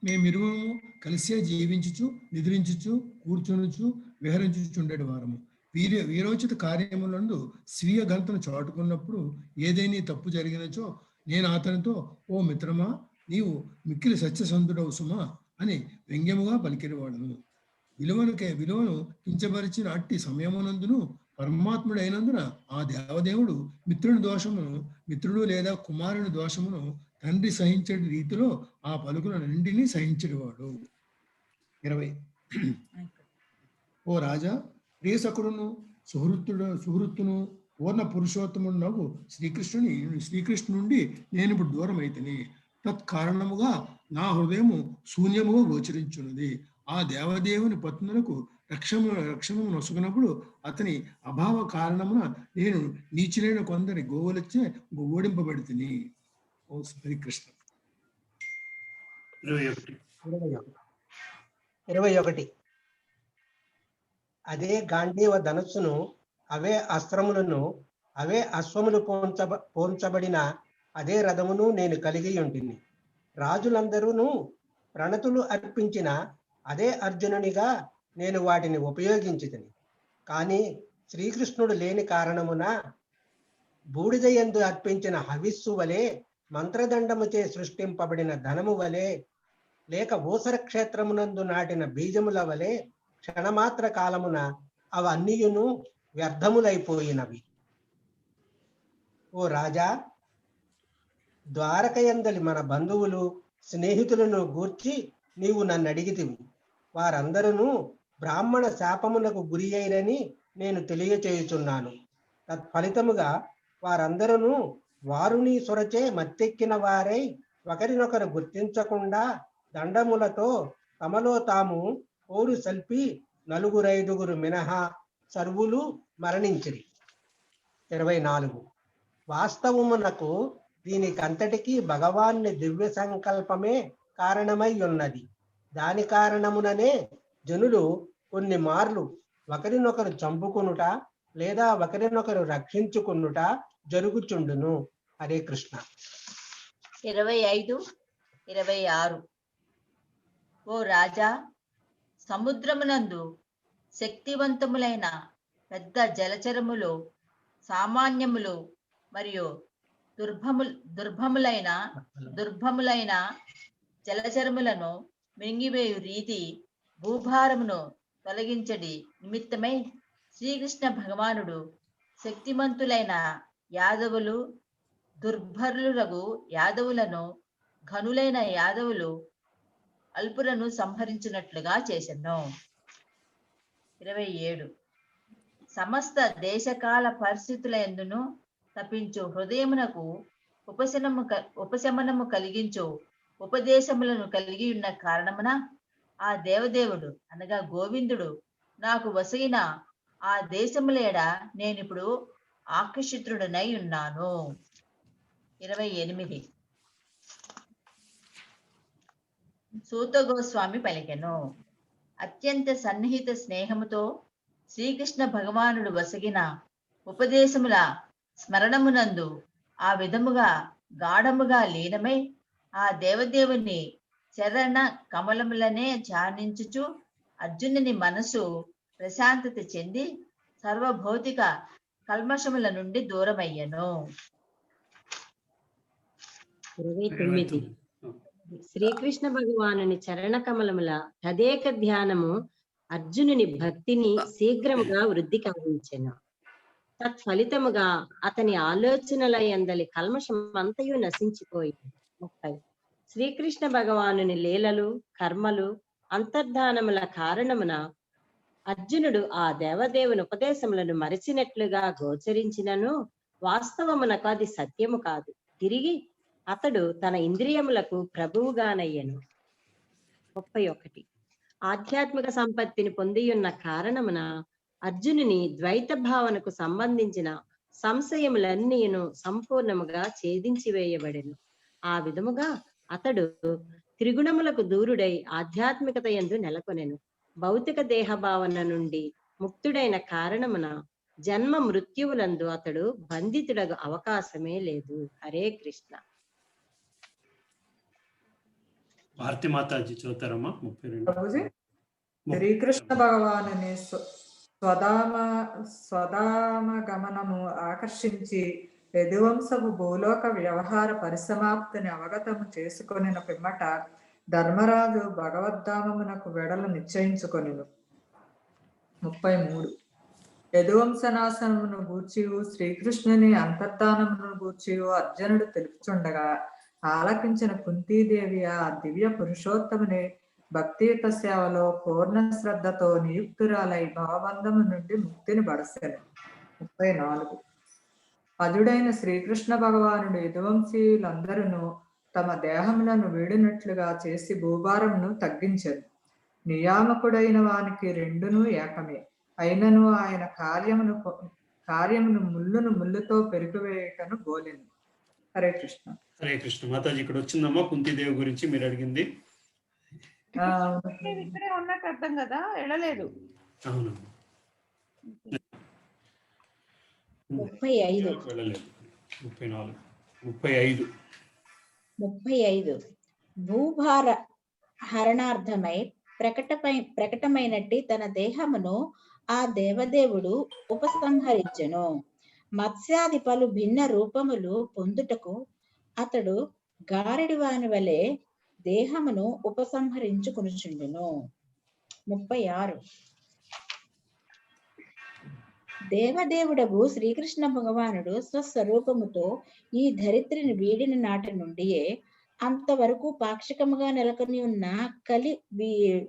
మేమిరువుము కలిసే జీవించుచు, నిద్రించుచు, కూర్చొనుచు, విహరించుచుండేటి వారము. వీరోచిత కార్యములందు స్వీయ ఘనతను చాటుకున్నప్పుడు ఏదైనా తప్పు జరిగినచో నేను అతనితో, ఓ మిత్రమా, నీవు మిక్కిలి సత్యసంధుడవు సుమా అని వ్యంగ్యముగా పలికినవాడును. విలువను కించపరిచిన అట్టి సమయమునందును పరమాత్ముడైనందున ఆ దేవదేవుడు మిత్రుడు లేదా కుమారుని దోషమును తండ్రి సహించే రీతిలో ఆ పలుకులన్నింటినీ సహించేవాడు. 20. ఓ రాజా, ప్రియసకుడును సుహృత్తును పూర్ణ పురుషోత్తముడు శ్రీకృష్ణు నుండి నేను ఇప్పుడు దూరం అయితేనే తత్కారణముగా నా హృదయము శూన్యముగా గోచరించున్నది. ఆ దేవదేవుని పత్నులకు రక్షము నొసుకున్నప్పుడు అతని అభావ కారణమున నేను నీచులైన కొందరి గోవులచే ఓడింపబడితిని. ఓ శ్రీకృష్ణ. 21. అదే గాంధీవ ధనస్సును, అవే అస్త్రములను, అవే అశ్వములు పోంచబడిన అదే రథమును నేను కలిగి ఉంటిని. రాజులందరూ ప్రణతులు అర్పించిన అదే అర్జునునిగా నేను వాటిని ఉపయోగించితిని. కానీ శ్రీకృష్ణుడు లేని కారణమున బూడిదయందు అర్పించిన హవిస్సు వలె, మంత్రదండముచే సృష్టింపబడిన ధనము వలె, లేక ఊసర క్షేత్రమునందు నాటిన బీజముల వలె క్షణమాత్ర కాలమున అవన్నీయును వ్యర్థములైపోయినవి. ఓ రాజా, ద్వారకయందలి మన బంధువులు స్నేహితులను గూర్చి నీవు నన్ను అడిగితివి. వారందరూ బ్రాహ్మణ శాపమునకు గురి అయిరని నేను తెలియచేయుచున్నాను. తత్ఫలితముగా వారందరూ వారుని సొరచే మత్తెక్కిన వారై ఒకరినొకరు గుర్తించకుండా దండములతో తమలో తాము ఓరు సల్పి 4-5 మినహా సర్వులు మరణించిరి. 24. వాస్తవమునకు దీనికంతటికీ భగవాన్ని దివ్య సంకల్పమే కారణమై ఉన్నది. దాని కారణముననే జనులు కొన్ని మార్లు ఒకరినొకరు చంపుకునుట లేదా ఒకరినొకరు రక్షించుకునుట జరుగుచుండును. హరే కృష్ణ. 25, 26. ఓ రాజా, సముద్రమునందు శక్తివంతములైన పెద్ద జలచరములు, సామాన్యములు మరియు దుర్భములైన జలచరములను మింగివేయు రీతి భూభారమును తొలగించడి నిమిత్తమై శ్రీకృష్ణ భగవానుడు శక్తిమంతులైన యాదవులు, దుర్భరులగు యాదవులను, ఘనులైన యాదవులు అల్పులను సంహరించినట్లుగా చేసెను. 27. సమస్త దేశకాల పరిస్థితులందును తప్పించు హృదయమునకు ఉపశమనము కలిగించు ఉపదేశములను కలిగి ఉన్న కారణమున ఆ దేవదేవుడు అనగా గోవిందుడు నాకు వసైన ఆ దేశములేడ నేనిప్పుడు ఆకర్షితుడనై ఉన్నాను. 28 సూత గోస్వామి పలికెను. అత్యంత సన్నిహిత స్నేహముతో శ్రీకృష్ణ భగవానుడు వసగిన ఉపదేశముల స్మరణమునందు ఆ విధముగా గాఢముగా లీనమై ఆ దేవదేవుని చరణ కమలములనే ధ్యానించుచు అర్జునుని మనసు ప్రశాంతత చెంది సర్వభౌతిక కల్మషముల నుండి దూరమయ్యను. 29 శ్రీకృష్ణ భగవానుని చరణ కమలముల తదేక ధ్యానము అర్జునుని భక్తిని శీఘ్రముగా వృద్ధి కలిగించెను. తత్ఫలితముగా అతని ఆలోచనల యందలి కల్మషమంతయు నశించిపోయింది. 30 శ్రీకృష్ణ భగవానుని లీలలు కర్మలు అంతర్ధానముల కారణమున అర్జునుడు ఆ దేవదేవుని ఉపదేశములను మరిచినట్లుగా గోచరించినను వాస్తవమునకు అది సత్యము కాదు. తిరిగి అతడు తన ఇంద్రియములకు ప్రభువుగానయ్యను. 31 ఆధ్యాత్మిక సంపత్తిని పొందియున్న కారణమున అర్జునుని ద్వైత భావనకు సంబంధించిన సంశయములన్నీను సంపూర్ణముగా ఛేదించి వేయబడెను. ఆ విధముగా అతడు త్రిగుణములకు దూరుడై ఆధ్యాత్మికత యందు నెలకొనెను. భౌతిక దేహ భావన నుండి ముక్తుడైన కారణమున జన్మ మృత్యువులందు అతడు బంధితుడగు అవకాశమే లేదు. హరే కృష్ణ. భారతి మాతాజీ చదువుతారమ్మా. 32 ప్రభుజీ, శ్రీకృష్ణ భగవానుని స్వధామ గమనము ఆకర్షించి యదువంశపు భూలోక వ్యవహార పరిసమాప్తిని అవగతము చేసుకొనిన పిమ్మట ధర్మరాజు భగవద్ధామమునకు వెడలు నిశ్చయించుకొనెను. 33 యదువంశనాశనమును గూర్చియు శ్రీకృష్ణుని అంతర్ధానమును గూర్చియు అర్జునుడు తెలుపుచుండగా ఆలకించిన కుంతీదేవి ఆ దివ్య పురుషోత్తముని భక్తియుత సేవలో పూర్ణ శ్రద్ధతో నియుక్తురాలై భావబంధము నుండి ముక్తిని బడసెను. 34 అజుడైన శ్రీకృష్ణ భగవానుడు యదువంశీయులందరూ తమ దేహములను వీడినట్లుగా చేసి భూభారమును తగ్గించారు. నియామకుడైన వానికి రెండును ఏకమే. అయినను ఆయన కార్యమును ముళ్ళును ముళ్ళుతో పెరిగివేయకను గోలెను. హరే కృష్ణ. హరే కృష్ణ. మాతాజీ ఇక్కడ వచ్చిందమ్మా కుంతీదేవి గురించి మీరు అడిగింది. ఇక్కడే ఉన్నట్టు అర్థం కదా, వెళ్ళలేదు. అవును, 35 వెళ్ళలేదు. 35 భూభార హరణార్థమై ప్రకటమైనట్టి తన దేహమును ఆ దేవదేవుడు ఉపసంహరించెను. మత్స్యాది పలు భిన్న రూపములు పొందుటకు అతడు గారడివాని వలె దేహమును ఉపసంహరించుకొనుచుండును. 36 దేవదేవుడగు శ్రీకృష్ణ భగవానుడు స్వస్వరూపముతో ఈ ధరిత్రిని వీడిన నాటి నుండియే అంతవరకు పాక్షికముగా నెలకొని ఉన్న కలి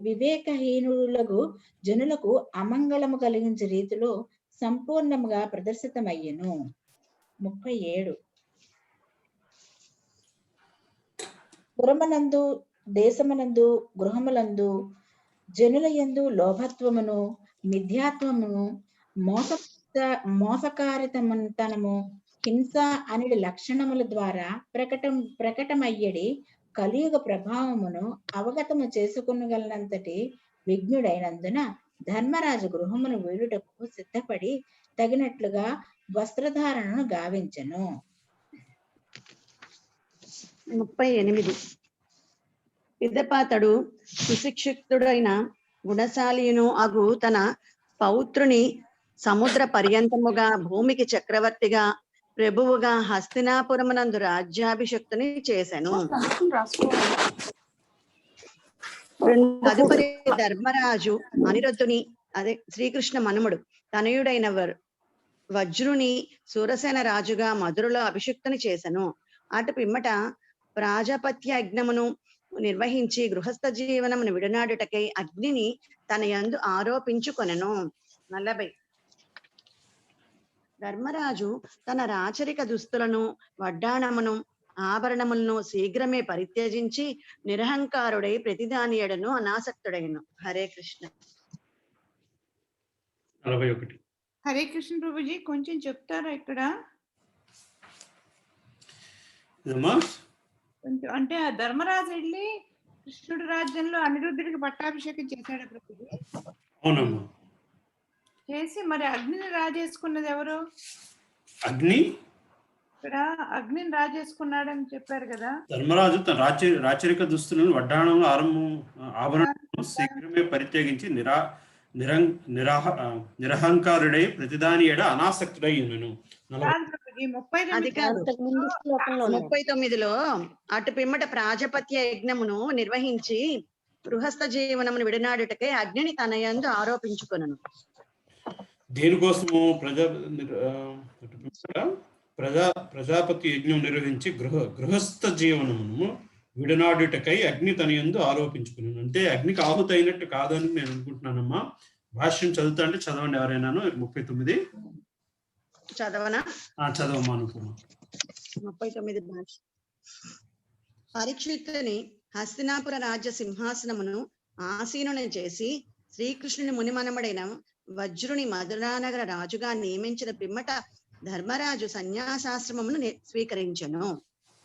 వివేకహీనులకు జనులకు అమంగళము కలిగించే రీతిలో సంపూర్ణముగా ప్రదర్శితమయ్యను. 37 పురమనందు దేశమనందు గృహములందు జనులయందు లోభత్వమును మిథ్యాత్వమును మోసకారితనము హింస అనే లక్షణముల ద్వారా ప్రకటమయ్యడి కలియుగ ప్రభావమును అవగతము చేసుకునగలనంతటి విఘ్నుడైనందున ధర్మరాజు గృహమును వీడుటకు సిద్ధపడి తగినట్లుగా వస్త్రధారణను గావించెను. 38 పిదపాతడు సుశిక్షితుడైన గుణశాలియును అగు తన పౌత్రుని సముద్ర పర్యంతముగా భూమికి చక్రవర్తిగా ప్రభువుగా హస్తినాపురమునందు రాజ్యాభిషక్తుని చేశాను. తదుపరి ధర్మరాజు అనిరుద్ధుని అదే శ్రీకృష్ణ మనుమడు తనయుడైన వజ్రుని సూరసేన రాజుగా మధురలో అభిషక్తుని చేశాను. అటు పిమ్మట ప్రాజాపత్య యజ్ఞమును నిర్వహించి గృహస్థ జీవనమును విడనాడుటకై అగ్నిని తన యందు ఆరోపించుకొనెను. 40 ధర్మరాజు తన రాచరిక దుస్తులను వడ్డాణమును ఆభరణములను శీఘ్రమే పరిత్యజించి నిరహంకారుడై ప్రతిదాని ఎడను అనాసక్తుడైన. హరే కృష్ణ. 41. హరే కృష్ణ ప్రభుజీ, కొంచెం చెప్తారా ఇక్కడ? కొంచెం అంటే ఆ ధర్మరాజు వెళ్ళి కృష్ణుడి రాజ్యంలో అనిరుద్ధుడికి పట్టాభిషేకం చేశాడు ప్రభుజీ. అవునమ్మా. చేసి మరి అగ్నిని రాజేసుకున్నది ఎవరు? అగ్ని ఇక్కడ అగ్నిని రాజేసుకున్నాడని చెప్పారు కదా. ధర్మరాజు తన రాచరిక దుస్తులను వడ్డాణంలో ఆభరణము శీఘ్రమే పరిత్యగించి నిరహంకారుడై ప్రతిదాని ఎడ అనాసక్తుడై ఉన్నను. 39లో అటు పిమ్మట ప్రాజపత్య యజ్ఞమును నిర్వహించి గృహస్థ జీవనమును విడనాడుటకై అగ్నిని తన యందు ఆరోపించుకొనను. దేనికోసము? ప్రజాపతి యజ్ఞం నిర్వహించి గృహస్థ జీవనమును విడనాడుటకై అగ్ని తన యందు ఆరోపించుకున్నాను. అంటే అగ్నికి ఆహుతి అయినట్టు కాదని నేను అనుకుంటున్నానమ్మా. భాష్యం చదువుతా అంటే చదవండి ఎవరైనాను. 39 చదవనా? చదవమ్మా అనుకున్నా. 39 భాష. పరీక్షితుని హస్తినాపుర రాజ్య సింహాసనమును ఆసీనుని చేసి శ్రీకృష్ణుని మునిమనముడైన వజ్రుని మధురానగర రాజుగా నియమించిన పిమ్మట ధర్మరాజు సన్యాసాశ్రమమును స్వీకరించెను.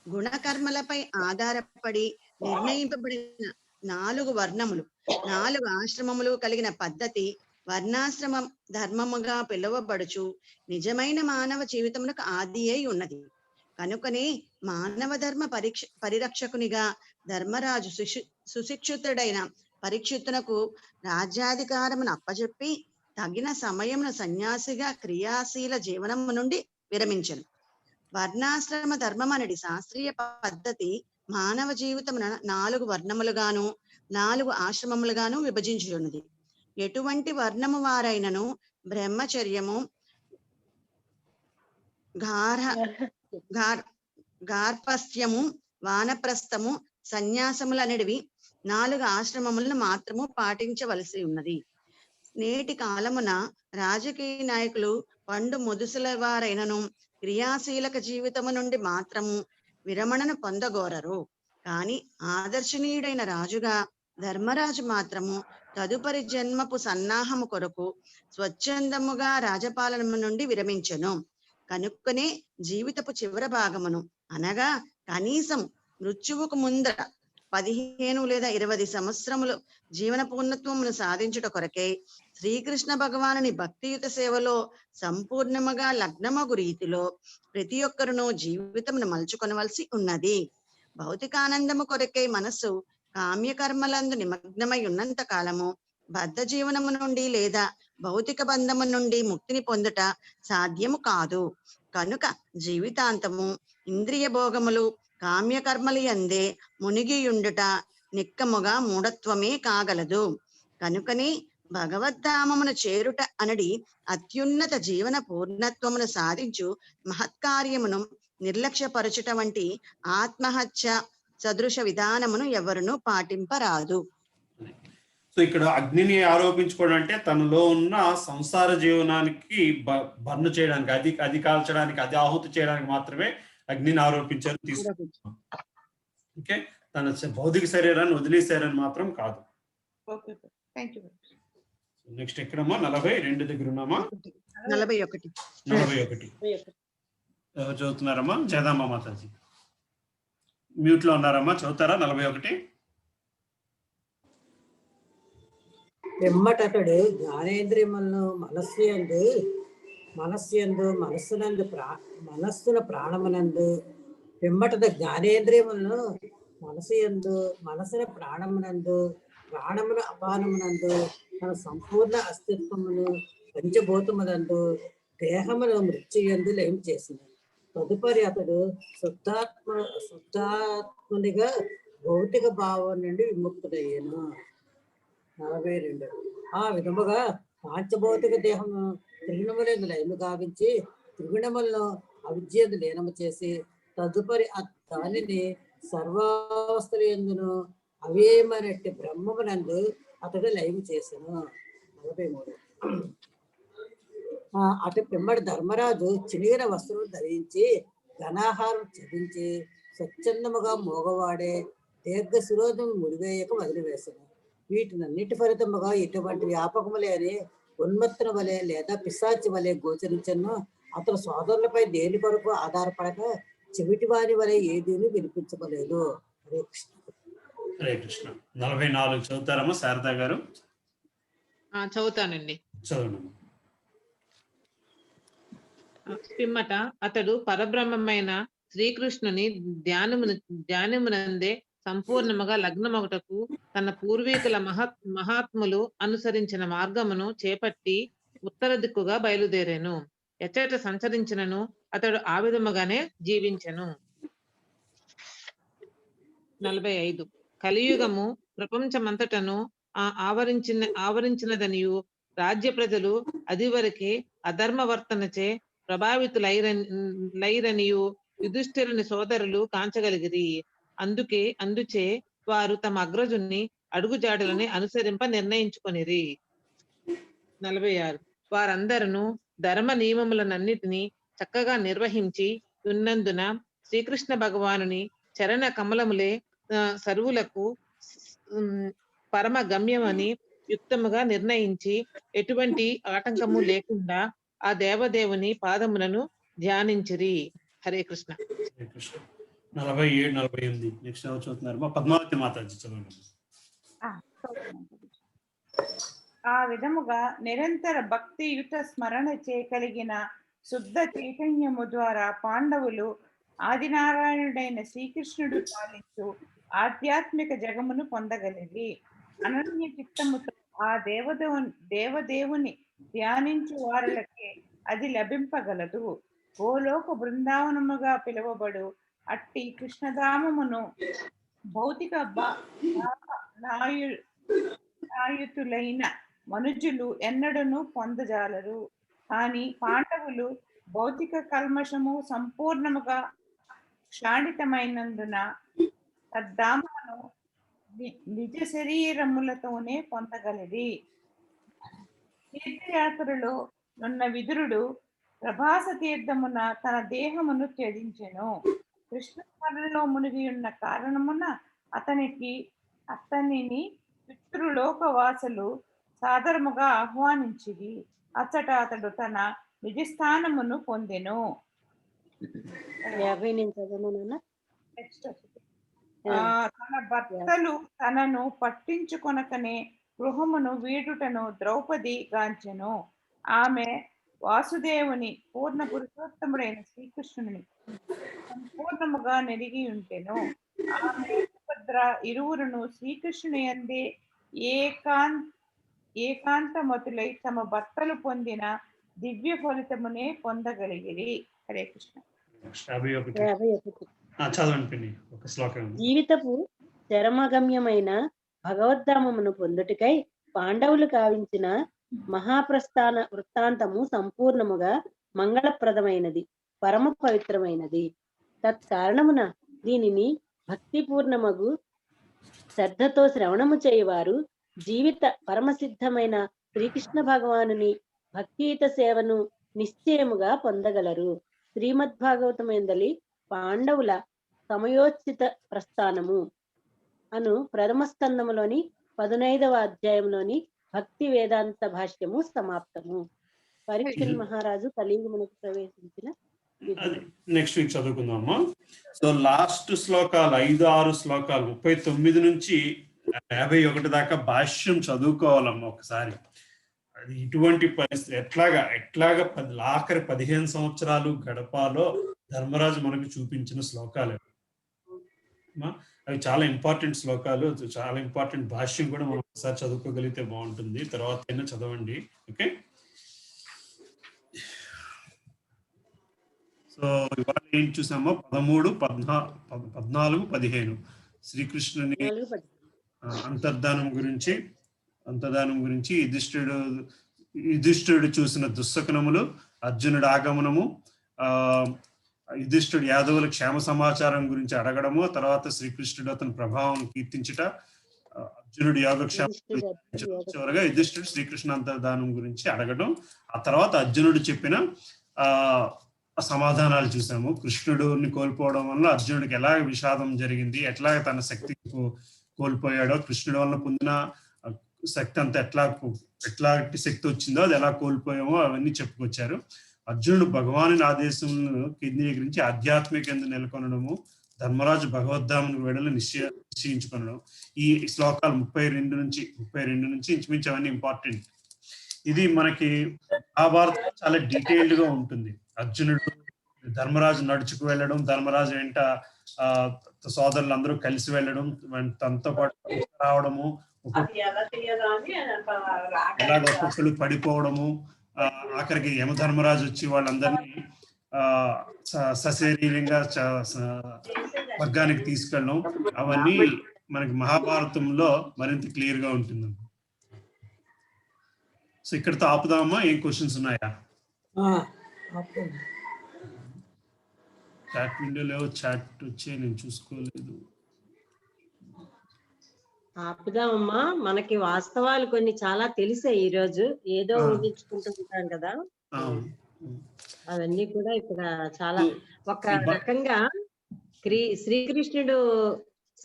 గుణకర్మలపై ఆధారపడి నిర్ణయింపబడిన 4 వర్ణములు 4 ఆశ్రమములు కలిగిన పద్ధతి వర్ణాశ్రమ ధర్మముగా పిలువబడుచు నిజమైన మానవ జీవితమునకు ఆది అయి ఉన్నది. కనుకనే మానవ ధర్మ పరిరక్షకునిగా ధర్మరాజు సుశిక్షితుడైన పరీక్షితునకు రాజ్యాధికారమును అప్పచెప్పి తగిన సమయమును సన్యాసిగా క్రియాశీల జీవనము నుండి విరమించను. వర్ణాశ్రమ ధర్మమనడి శాస్త్రీయ పద్ధతి మానవ జీవితమున 4 వర్ణములుగాను 4 ఆశ్రమములుగాను విభజించి ఉన్నది. ఎటువంటి వర్ణము వారైనను బ్రహ్మచర్యము, గార్హస్థ్యము, వానప్రస్థము, సన్యాసములు అనేటివి 4 ఆశ్రమములను మాత్రము పాటించవలసి ఉన్నది. నేటి కాలమున రాజకీయ నాయకులు పండు ముదుసల వారైనను క్రియాశీలక జీవితము నుండి మాత్రము విరమణను పొందగోరరు. కాని ఆదర్శనీయుడైన రాజుగా ధర్మరాజు మాత్రము తదుపరి జన్మపు సన్నాహము కొరకు స్వచ్ఛందముగా రాజపాలన నుండి విరమించెను. కనుక్కనే జీవితపు చివరి భాగమును అనగా కనీసం మృత్యువుకు ముందర 15 లేదా 20 సంవత్సరములు జీవన పూర్ణత్వమును సాధించుట కొరకై శ్రీకృష్ణ భగవానుని భక్తియుత సేవలో సంపూర్ణముగా లగ్నమగు రీతిలో ప్రతి ఒక్కరును జీవితమును మలుచుకొనవలసి ఉన్నది. భౌతికానందము కొరకై మనస్సు కామ్యకర్మలందు నిమగ్నమై ఉన్నంత కాలము బద్ధ జీవనము నుండి లేదా భౌతిక బంధము నుండి ముక్తిని పొందుట సాధ్యము కాదు. కనుక జీవితాంతము ఇంద్రియ భోగములు కామ్యకర్మలు యందే మునిగియుండుట నిక్కముగా మూఢత్వమే కాగలదు. కనుకనే భగవద్ధామమును చేరుట అనడి అత్యున్నత జీవన పూర్ణత్వమును సాధించు మహత్కార్యమును నిర్లక్ష్యపరచుట వంటి ఆత్మహత్య సదృశ విధానమును ఎవరును పాటింపరాదు. సో ఇక్కడ అగ్నిని ఆరోపించుకోవడం అంటే తనలో ఉన్న సంసార జీవనానికి బర్న్ చేయడానికి, అది కాల్చడానికి, అది ఆహుతి చేయడానికి మాత్రమే అగ్నిని ఆరోపించారు తీసుకుంటున్నాం. ఓకే, తన భౌతిక శరీరాన్ని వదిలేశారని మాత్రం కాదు. నెక్స్ట్ ఎక్కడమ్మా? 42 దగ్గర ఉన్నామా? 41 ఎవరు చదువుతున్నారమ్మా? జయదాంబ మాతాజీ మ్యూట్ లో ఉన్నారమ్మా, చదువుతారా? 41. పిమ్మటతడు జ్ఞానేంద్రియములను మనస్సున ప్రాణమునందు పిమ్మటత జ్ఞానేంద్రియములను మనసున ప్రాణమునందు ప్రాణమును అపానమునందు తన సంపూర్ణ అస్తిత్వమును పంచభూతమునందు దేహమును మృత్యుయందు లయం చేసింది. తదుపరి అతడు శుద్ధాత్మునిగా భౌతిక భావం నుండి విముక్తుడయ్యాను. 42. ఆ విధముగా పాంచభౌతిక దేహము త్రిగుణములందు లయము గావించి త్రిగుణములను అవిద్యందు లీనము చేసి తదుపరి దానిని సర్వావస్థలందును అవేమనట్టి బ్రహ్మమునందు అతడు లయము చేసెను. 43. అటు పిమ్మడి ధర్మరాజు చినిగిన వస్త్రం ధరించి ఘనాహారం చదించి స్వచ్ఛందముగా మోగవాడే దీర్ఘ శిరోధం ముడివేయక వదిలివేసను. వీటినన్నిటి ఫలితముగా ఇటువంటి వ్యాపకము లేని ఉన్మత్తుల వలె లేదా పిశాచి వలె గోచరించను. అతను సోదరులపై దేని కొరకు ఆధారపడక చెవిటి వారి వలె ఏదీని వినిపించలేదు. హరే కృష్ణ. హరే కృష్ణ. 44 చదువుతారమ్మా శారదా గారు? చదువుతానండి. చదవండి. పిమ్మట అతడు పరబ్రహ్మమైన శ్రీకృష్ణుని ధ్యానమునందే సంపూర్ణముగా లగ్నమొకటకు తన పూర్వీకుల మహాత్ములు అనుసరించిన మార్గమును చేపట్టి ఉత్తర దిక్కుగా బయలుదేరాను. ఎచ్చట సంచరించినను అతడు ఆ విధముగానే జీవించెను. 45 కలియుగము ప్రపంచమంతటను ఆవరించినదనియు రాజ్య ప్రజలు అది వరకే అధర్మవర్తనచే ప్రభావితులైరనియు యుధిష్ఠిరుని సోదరులు కాంచగలిగిరి. అందుచే వారు తమ అగ్రజుని అడుగుజాడలని అనుసరింప నిర్ణయించుకొనిరి. 46 వారందరూ ధర్మ నియమములనన్నిటినీ చక్కగా నిర్వహించి ఉన్నందున శ్రీకృష్ణ భగవానుని చరణ కమలములే సర్వులకు పరమ గమ్యమని యుక్తముగా నిర్ణయించి ఎటువంటి ఆటంకము లేకుండా ఆ దేవదేవుని పాదములను ధ్యానించిరి. హరే కృష్ణ. 47, 48 నెక్స్ట్ ఎవరు చదువుతున్నారు? పద్మావతి మాతాజీ చదవండి. ఆ విధముగా నిరంతర భక్తియుత స్మరణ చేయగలిగిన శుద్ధ చైతన్యము ద్వారా పాండవులు ఆదినారాయణుడైన శ్రీకృష్ణుడు పాలించు ఆధ్యాత్మిక జగమును పొందగలిగి అనన్య చిత్తముతో ఆ దేవదేవుని ధ్యానించు వారులకే అది లభింపగలదు. గోలోక బృందావనముగా పిలువబడు అట్టి కృష్ణధామమును భౌతిక నాయుతులైన మనుజులు ఎన్నడూ పొందజాలరు. కానీ పాండవులు భౌతిక కల్మషము సంపూర్ణముగా క్షాళితమైనందున తద్ధామను నిజ శరీరములతోనే పొందగలిది. తీర్థయాత్రలో నున్న విదురుడు ప్రభాస తీర్థమున తన దేహమును త్యజించెను. కృష్ణ స్మరణలో మునిగి ఉన్న కారణమున అతనిని పితృలోకవాసులు సాదరముగా ఆహ్వానించిరి. అచ్చట అతడు తన నిజస్థానమును పొందెను. తన భర్తలు తనను పట్టించుకొనకనే గృహమును వీడుటను ద్రౌపది గాంచెను. ఆమె వాసుదేవుని పూర్ణ పురుషోత్తముడైన శ్రీకృష్ణుని సంపూర్ణముగా నెరిగి ఉంటెను. ఆమె సుభద్ర ఇరువురును శ్రీకృష్ణుని యందే ఏకాంతమతులై తమ భర్తలు పొందిన దివ్య ఫలితమునే పొందగలిగిరి. హరే కృష్ణ. జీవితపు చరమగమ్యమైన భగవద్ధామమును పొందుటకై పాండవులు కావించిన మహాప్రస్థాన వృత్తాంతము సంపూర్ణముగా మంగళప్రదమైనది, పరమ పవిత్రమైనది. తత్కారణమున దీనిని భక్తిపూర్ణమగు శ్రద్ధతో శ్రవణము చేయవారు జీవిత పరమసిద్ధమైన శ్రీకృష్ణ భగవానుని భక్తియుత సేవను నిశ్చయముగా పొందగలరు. శ్రీమద్భాగవతమేందలి పాండవుల సమయోచిత ప్రస్థానము అను ప్రథమ స్కందములోని 15వ అధ్యాయంలోని భక్తి వేదాంత భాష్యము సమాప్తము. పరీక్షిత్ మహారాజు కలియుగమునకు ప్రవేశించిన నెక్స్ట్ వీక్ చదువుకుందామా. సో లాస్ట్ శ్లోకాలు 5-6 శ్లోకాలు 39 నుంచి 51 దాకా భాష్యం చదువుకోవాలమ్మా ఒకసారి. అది ఇటువంటి పరిస్థితి ఎట్లాగా ఆఖరి 15 సంవత్సరాలు గడపాలో ధర్మరాజు మనకు చూపించిన శ్లోకాలు అవి చాలా ఇంపార్టెంట్ శ్లోకాలు, చాలా ఇంపార్టెంట్ భాష్యం కూడా మనం ఒకసారి చదువుకోగలిగితే బాగుంటుంది. తర్వాత అయినా చదవండి. ఓకే. సో ఇవాళ ఏం చూసామో 13, 14, 15 శ్రీకృష్ణుని అంతర్ధానం గురించి యుధిష్ఠిరుడు చూసిన దుస్సకనములు, అర్జునుడి ఆగమనము, యుధిష్ఠిరుడు యాదవుల క్షేమ సమాచారం గురించి అడగడము, తర్వాత శ్రీకృష్ణుడు అతని ప్రభావం కీర్తించుట, అర్జునుడు యోగక్షేమం చివరగా యుధిష్ఠిరుడు శ్రీకృష్ణ అంతర్ధానం గురించి అడగడం, ఆ తర్వాత అర్జునుడు చెప్పిన సమాధానాలు చూసాము. కృష్ణుడిని కోల్పోవడం వల్ల అర్జునుడికి ఎలాగ విషాదం జరిగింది, ఎట్లాగ తన శక్తి కోల్పోయాడో, కృష్ణుడి వల్ల పొందిన శక్తి అంతా ఎట్లాంటి శక్తి వచ్చిందో అది ఎలా కోల్పోయామో అవన్నీ చెప్పుకొచ్చారు. అర్జునుడు భగవానుని ఆదేశములను కేంద్రీకరించి ఆధ్యాత్మిక ఎందు నెలకొనడము, ధర్మరాజు భగవద్ధామునికి వెడలు నిశ్చయించుకొనడం. ఈ శ్లోకాలు 32 నుంచి ఇంచుమించు అవన్నీ ఇంపార్టెంట్. ఇది మనకి మహాభారతం చాలా డీటెయిల్డ్ గా ఉంటుంది. అర్జునుడు ధర్మరాజు నడుచుకు వెళ్ళడం, ధర్మరాజు వెంట సోదరులు అందరూ కలిసి వెళ్ళడం, తనతో పాటు రావడము, ఎలాగ ఒక్కొక్కరు పడిపోవడము, ఆఖరికి యమధర్మరాజు వచ్చి వాళ్ళందరినీ సశరీరంగా స్వర్గానికి తీసుకెళ్ళడం, అవన్నీ మనకి మహాభారతంలో మరింత క్లియర్ గా ఉంటుంది. సో ఇక్కడతో ఆపుదామా? ఏం క్వశ్చన్స్ ఉన్నాయా? చాట్ విండోలో చాట్ వచ్చే నేను చూసుకోలేదు. ఆపుదామమ్మా. మనకి వాస్తవాలు కొన్ని చాలా తెలిసాయి ఈ రోజు. ఏదో ఊహించుకుంటూ ఉంటాం కదా, అవన్నీ కూడా ఇక్కడ చాలా ఒక రకంగా శ్రీకృష్ణుడు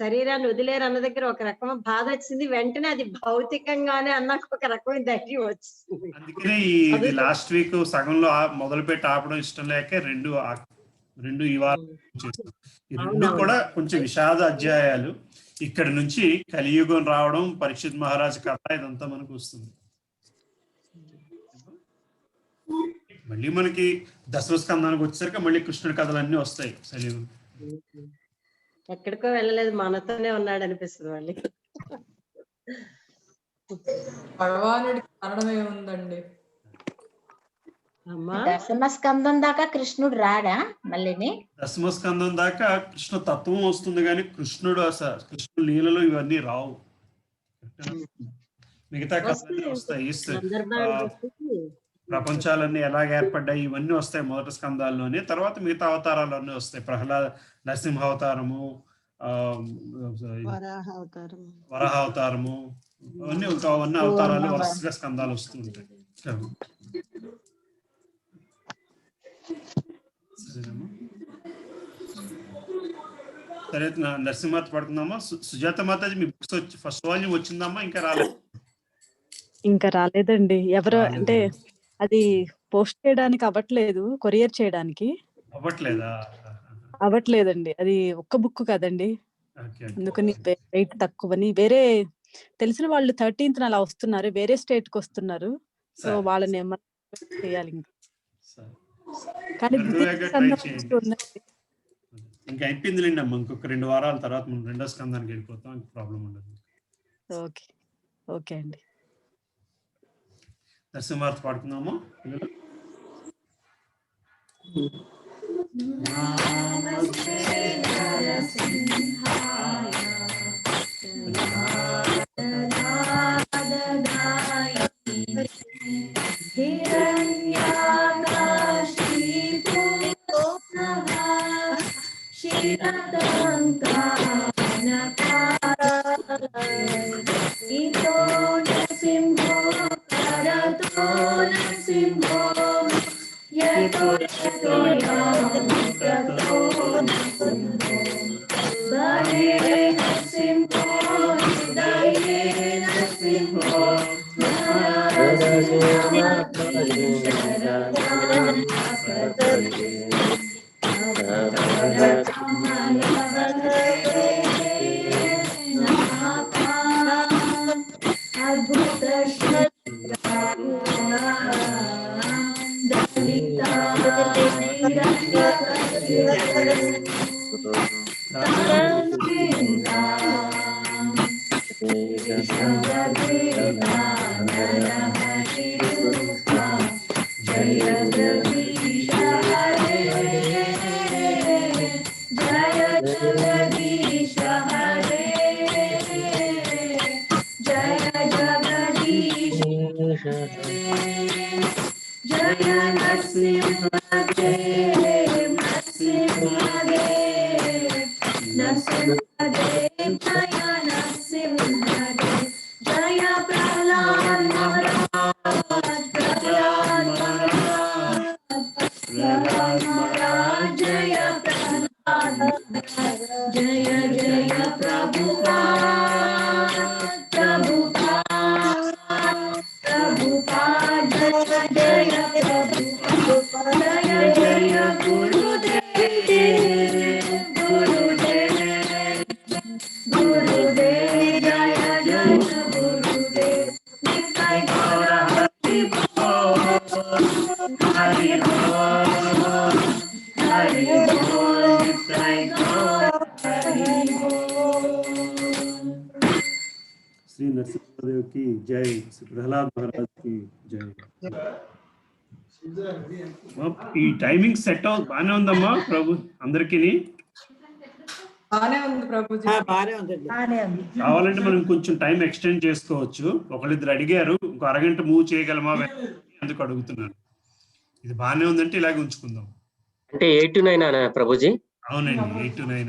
శరీరాన్ని వదిలేరు అన్న దగ్గర ఒక రకమైన బాధ వచ్చింది. వెంటనే అది భౌతికంగానే అన్నాక ఒక రకమైన ధైర్యం వచ్చింది. అందుకనే ఇది లాస్ట్ వీక్ సగంలో మొదలుపెట్టి ఆపడం ఇష్టం లేక రెండు ఈ వారం చేస్తాం. ఈ రెండు కూడా కొంచెం విషాద అధ్యాయాలు. ఇక్కడ నుంచి కలియుగం రావడం, పరీక్షిత్ మహారాజ్ కథ, ఇదంతా మనకు వస్తుంది. మళ్ళీ మనకి దశమ స్కందానికి వచ్చేసరికి మళ్ళీ కృష్ణుడి కథలన్నీ వస్తాయి. కలియుగం ఎక్కడికో వెళ్ళలేదు, మనతోనే ఉన్నాడు అనిపిస్తుంది మళ్ళీ. భగవానుడికి కారణం ఏముందండి? దశమ స్కందం దాకా కృష్ణుడు రాడా? మళ్ళీ దశమ స్కందం దాకా కృష్ణ తత్వం వస్తుంది, కానీ కృష్ణుడు కృష్ణుడు లీలలో ఇవన్నీ రావు. మిగతా కథలన్నీ వస్తాయి. ప్రపంచాలన్నీ ఎలాగ ఏర్పడ్డాయి ఇవన్నీ వస్తాయి మొదటి స్కందాల్లోనే. తర్వాత మిగతా అవతారాలన్నీ వస్తాయి. నరసింహ అవతారము, వరాహ అవతారము, అవన్నీ అవతారాలు వరుసగా స్కందాలు వస్తూ ఉంటాయి. సరే, నరసింహ పడుకుందామా? సుజాత మాతాజీ, మీ బుక్స్ ఫస్ట్ వాల్యూమ్ వచ్చిందమ్మా? ఇంకా రాలేదండి. ఎవరు అంటే అది పోస్ట్ చేయడానికి అవ్వట్లేదు, కొరియర్ చేయడానికి అవ్వట్లేదండి. అది ఒక్క బుక్ కదండి, అందుకని వెయిట్ తక్కువని. వేరే తెలిసిన వాళ్ళు 13th అలా వస్తున్నారు, వేరే స్టేట్ కి వస్తున్నారు. సో వాళ్ళని ఏమన్నా చేయాలి. కానీ ఇంకా అయిపోయిందిలేండి అమ్మ. ఇంకొక 2 వారాల తర్వాత మనం రెండో స్కందానికి వెళ్ళిపోతాం. ప్రాబ్లం ఉండదు. ఓకే అండి. నరసింహార్తి పాడుకుందామా? Nrsimhadev Jaya Nrsimhadev Shri Narasimhadev కి జై, శ్రీ ప్రహ్లాద్ మహారాజ్ కి జై. ఈ టైమింగ్ సెట్ బాగానే ఉందమ్మా ప్రభు అందరికి? బానే ఉంది ప్రభుజీ. కావాలంటే మనం కొంచెం టైం ఎక్స్టెండ్ చేసుకోవచ్చు. ఒకళ్ళిద్దరు అడిగారు ఇంకో అరగంట మూవ్ చేయగలమా అందుకు అడుగుతున్నాను. ఇది బాగానే ఉందంటే ఇలాగే ఉంచుకుందాం. అంటే 8 to 9 ప్రభుజీ? అవునండి, 8 to 9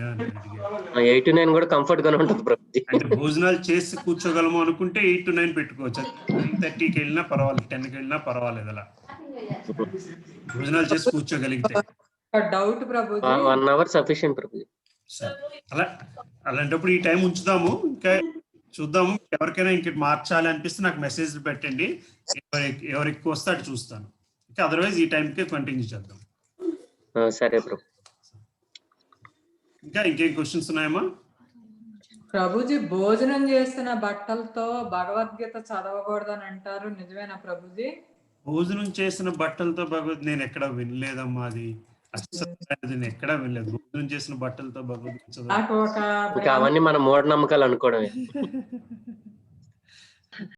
8 to 9 కూడా కంఫర్ట్ గానే ఉంటుంది ప్రభుజీ. అంటే భోజనాలు చేసి కూర్చోగలము అనుకుంటే 8 to 9 పెట్టుకోవచ్చు. 9:30కి వెళ్ళినా పర్వాలేదు, 10కి వెళ్ళినా పర్వాలేదు. అలా భోజనాలు చేసి కూర్చోగలిగితే doubt Prabhuji. 1 hour sufficient Prabhuji. అలా అలాంటప్పుడు ఈ టైం ఉంచుదాము. ఇంకా చూద్దాము, ఎవరికైనా ఇంక మార్చాలి అనిపిస్తే నాకు మెసేజ్ పెట్టండి. ఎవరు ఎక్కువ వస్తే అటు చూస్తాను. ఇంకా అదర్వైజ్ ఈ టైంకే కంటిన్యూ చేద్దాం. సరే ప్రభు. ఇంకా ఇంకేం క్వశ్చన్స్ ఉన్నాయమ్మా? ప్రభుజీ భోజనం చేస్తున్న బట్టలతో భగవద్గీత చదవకూడదని అంటారు, నిజమేనా ప్రభుజీ? భోజనం చేసిన బట్టలతో భగవద్ నేను ఎక్కడ వినలేదమ్మా. అది అసలు నేను ఎక్కడా వినలేదు. భోజనం చేసిన బట్టలతో భగవద్గీత అవన్నీ మన మూఢనమ్మకాలు అనుకోవడమే.